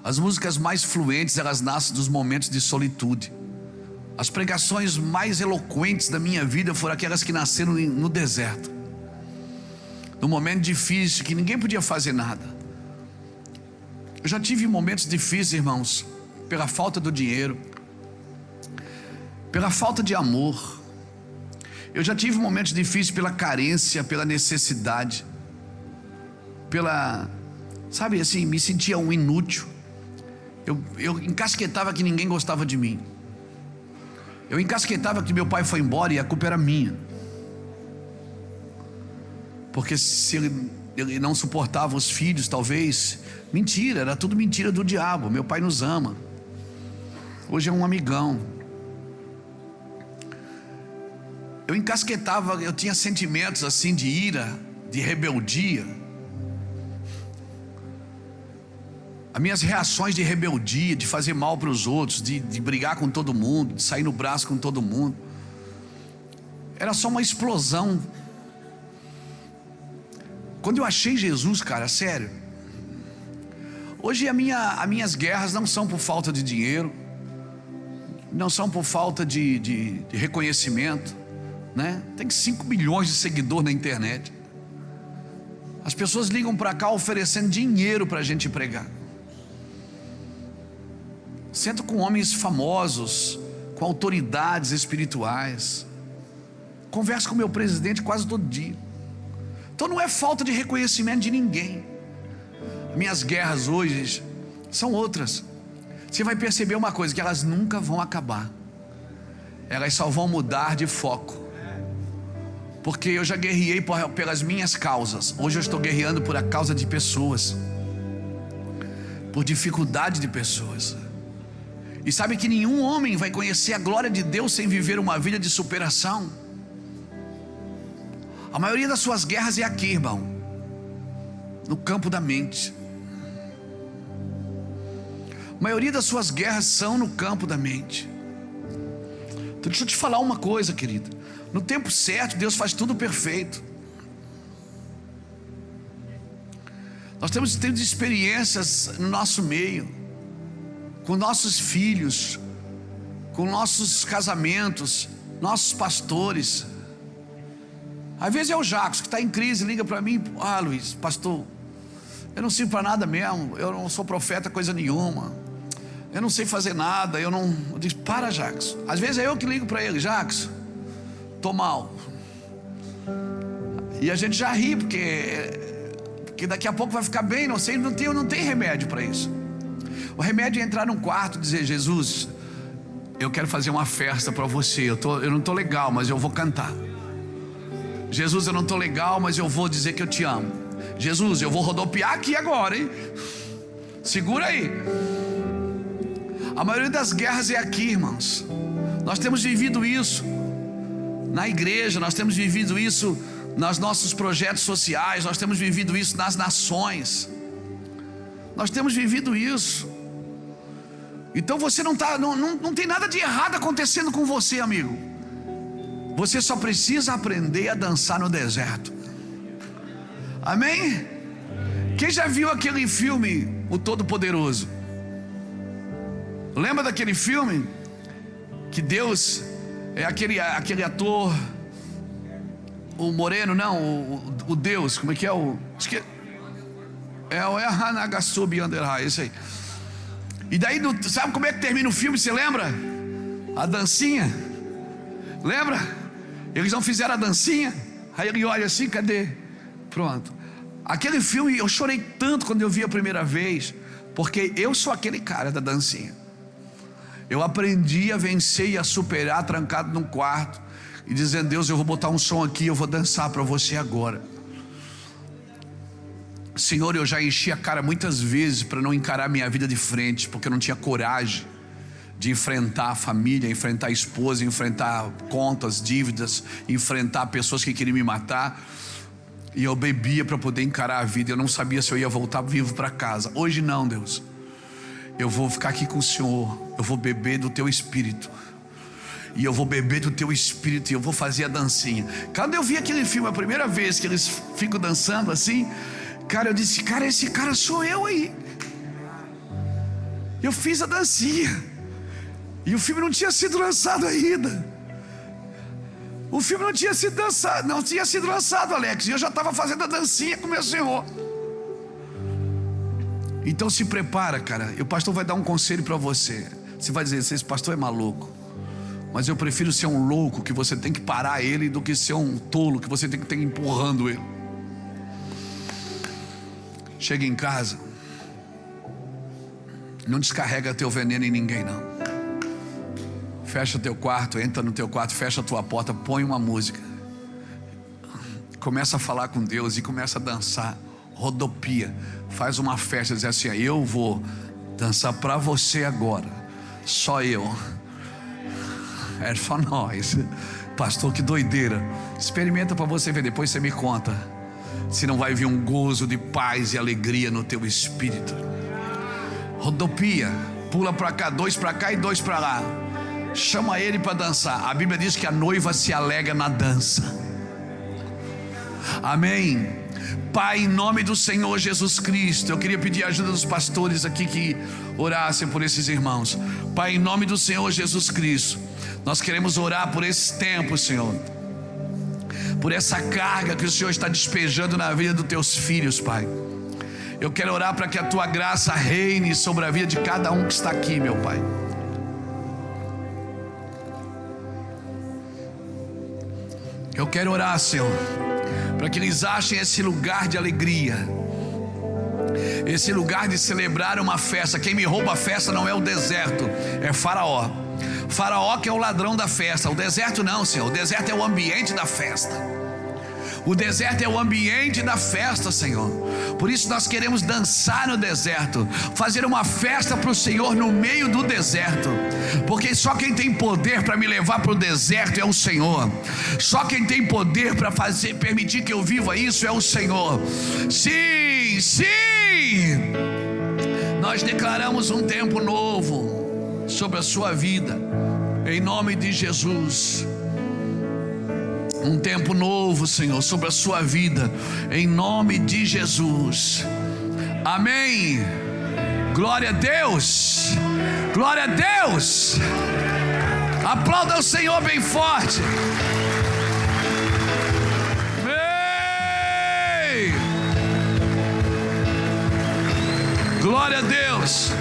As músicas mais fluentes, elas nascem dos momentos de solitude. As pregações mais eloquentes da minha vida foram aquelas que nasceram no deserto, no momento difícil que ninguém podia fazer nada. Eu já tive momentos difíceis, irmãos, pela falta do dinheiro, pela falta de amor. Eu já tive momentos difíceis pela carência, pela necessidade, sabe assim, me sentia um inútil. Eu encasquetava que ninguém gostava de mim. Eu encasquetava que meu pai foi embora e a culpa era minha. Porque se ele não suportava os filhos, talvez. Mentira, era tudo mentira do diabo. Meu pai nos ama. Hoje é um amigão. Eu encasquetava, eu tinha sentimentos assim de ira, de rebeldia. As minhas reações de rebeldia, de fazer mal para os outros, de brigar com todo mundo, de sair no braço com todo mundo, era só uma explosão. Quando eu achei Jesus, cara, sério, hoje as minhas guerras não são por falta de dinheiro, não são por falta de reconhecimento, né? Tem 5 milhões de seguidores na internet. As pessoas ligam para cá oferecendo dinheiro para a gente pregar. Sento com homens famosos, com autoridades espirituais, converso com o meu presidente quase todo dia. Então não é falta de reconhecimento de ninguém. Minhas guerras hoje são outras. Você vai perceber uma coisa, que elas nunca vão acabar. Elas só vão mudar de foco. Porque eu já guerriei pelas minhas causas. Hoje eu estou guerreando por a causa de pessoas, por dificuldade de pessoas. E sabe que nenhum homem vai conhecer a glória de Deus sem viver uma vida de superação. A maioria das suas guerras é aqui, irmão, no campo da mente. A maioria das suas guerras são no campo da mente. Então deixa eu te falar uma coisa, querido. No tempo certo, Deus faz tudo perfeito. Nós temos tido experiências no nosso meio, com nossos filhos, com nossos casamentos, nossos pastores. Às vezes é o Jacques que está em crise, liga para mim: ah, Luiz, pastor, eu não sirvo para nada mesmo, eu não sou profeta coisa nenhuma, eu não sei fazer nada, eu digo: para, Jacques. Às vezes é eu que ligo para ele: Jacques, estou mal. E a gente já ri, porque daqui a pouco vai ficar bem, não sei, não tem remédio para isso. O remédio é entrar num quarto e dizer: Jesus, eu quero fazer uma festa para você, eu não estou legal, mas eu vou cantar. Jesus, eu não estou legal, mas eu vou dizer que eu te amo. Jesus, eu vou rodopiar aqui agora, hein? Segura aí. A maioria das guerras é aqui, irmãos. Nós temos vivido isso na igreja, nós temos vivido isso nos nossos projetos sociais, nós temos vivido isso nas nações. Nós temos vivido isso. Então você não tem nada de errado acontecendo com você, amigo. Você só precisa aprender a dançar no deserto. Amém? Quem já viu aquele filme, O Todo-Poderoso? Lembra daquele filme? Que Deus é aquele ator, o moreno, não, o Deus, como é que é o... Acho que é o Hanagasubi Underhigh, isso aí. E daí, sabe como é que termina o filme, você lembra? A dancinha. Lembra? Eles não fizeram a dancinha. Aí ele olha assim, cadê? Pronto. Aquele filme, eu chorei tanto quando eu vi a primeira vez, porque eu sou aquele cara da dancinha. Eu aprendi a vencer e a superar trancado num quarto e dizendo: Deus, eu vou botar um som aqui, eu vou dançar para você agora. Senhor, eu já enchi a cara muitas vezes para não encarar minha vida de frente, porque eu não tinha coragem de enfrentar a família, enfrentar a esposa, enfrentar contas, dívidas, enfrentar pessoas que queriam me matar. E eu bebia para poder encarar a vida. Eu não sabia se eu ia voltar vivo para casa. Hoje não, Deus. Eu vou ficar aqui com o Senhor. Eu vou beber do teu Espírito. E eu vou beber do teu Espírito. E eu vou fazer a dancinha. Quando eu vi aquele filme a primeira vez que eles ficam dançando assim, cara, eu disse: cara, esse cara sou eu aí. Eu fiz a dancinha. E o filme não tinha sido lançado ainda. O filme não tinha sido lançado, Alex. E eu já estava fazendo a dancinha com o meu Senhor. Então se prepara, cara. E o pastor vai dar um conselho para você. Você vai dizer: esse pastor é maluco. Mas eu prefiro ser um louco que você tem que parar ele, do que ser um tolo que você tem que estar empurrando ele. Chega em casa, não descarrega teu veneno em ninguém, não. Fecha teu quarto, entra no teu quarto, fecha a tua porta, põe uma música, começa a falar com Deus e começa a dançar, rodopia, faz uma festa, diz assim: eu vou dançar para você agora, só eu. É só nós. Pastor, que doideira. Experimenta para você ver, depois você me conta se não vai vir um gozo de paz e alegria no teu espírito. Rodopia, pula para cá, 2 para cá e 2 para lá. Chama ele para dançar. A Bíblia diz que a noiva se alegra na dança. Amém. Pai, em nome do Senhor Jesus Cristo, eu queria pedir a ajuda dos pastores aqui que orassem por esses irmãos. Pai, em nome do Senhor Jesus Cristo, nós queremos orar por esse tempo, Senhor, por essa carga que o Senhor está despejando na vida dos teus filhos, Pai. Eu quero orar para que a tua graça reine sobre a vida de cada um que está aqui, meu Pai. Eu quero orar, Senhor, para que eles achem esse lugar de alegria, esse lugar de celebrar uma festa. Quem me rouba a festa não é o deserto, é Faraó. Faraó que é o ladrão da festa. O deserto não, Senhor. O deserto é o ambiente da festa. O deserto é o ambiente da festa, Senhor. Por isso nós queremos dançar no deserto, fazer uma festa para o Senhor no meio do deserto, porque só quem tem poder para me levar para o deserto é o Senhor. Só quem tem poder para permitir que eu viva isso é o Senhor. Sim, sim. Nós declaramos um tempo novo sobre a sua vida, em nome de Jesus. Um tempo novo, Senhor, sobre a sua vida, em nome de Jesus. Amém. Glória a Deus. Glória a Deus. Aplauda o Senhor bem forte. Ei! Glória a Deus.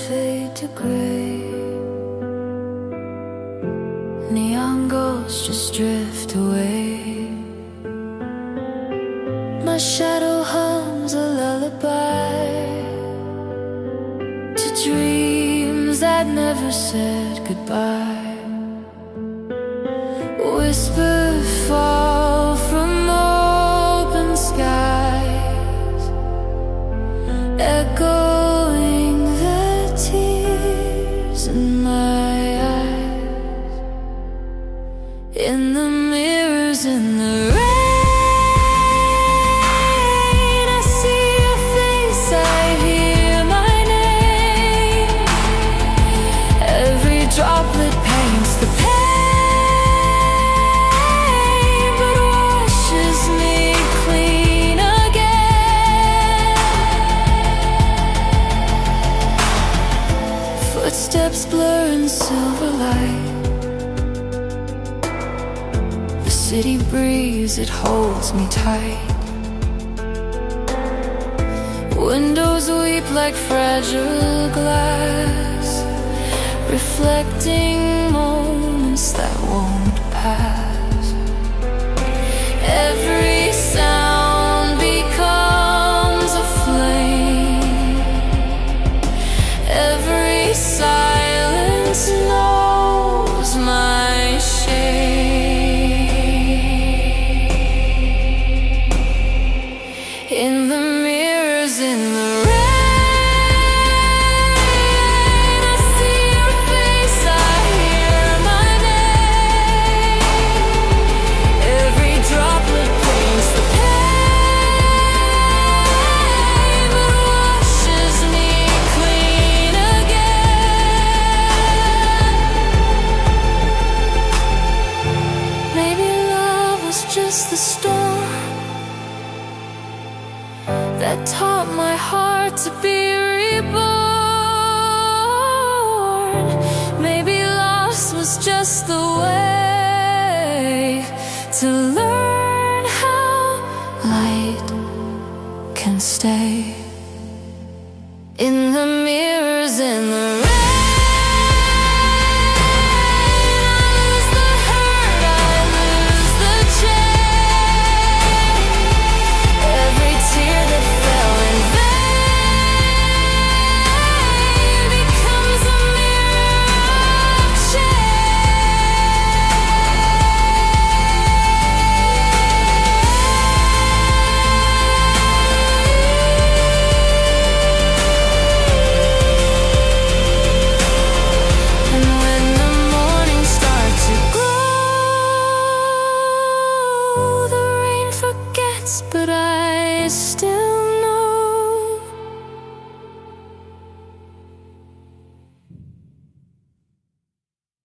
Fade to gray, neon ghosts just drift away. My shadow hums a lullaby, dreams that never said goodbye. Whispers fall from open skies, echoing the tears in my eyes. In the mirrors, in the rain, I see your face, I hear my name. Every droplet paints the pain, but washes me clean again. Footsteps blur in silver light. The city breeze, it holds me tight. Windows weep like fragile glass, reflecting moments that won't pass. Every sound becomes a flame. Every silence knows my shame. In the mirrors, in the rain, I see your face, I hear my name. Every droplet paints the pain, but washes me clean again. Maybe love was just the storm that taught my heart to be reborn. Maybe loss was just the way to learn how light can stay.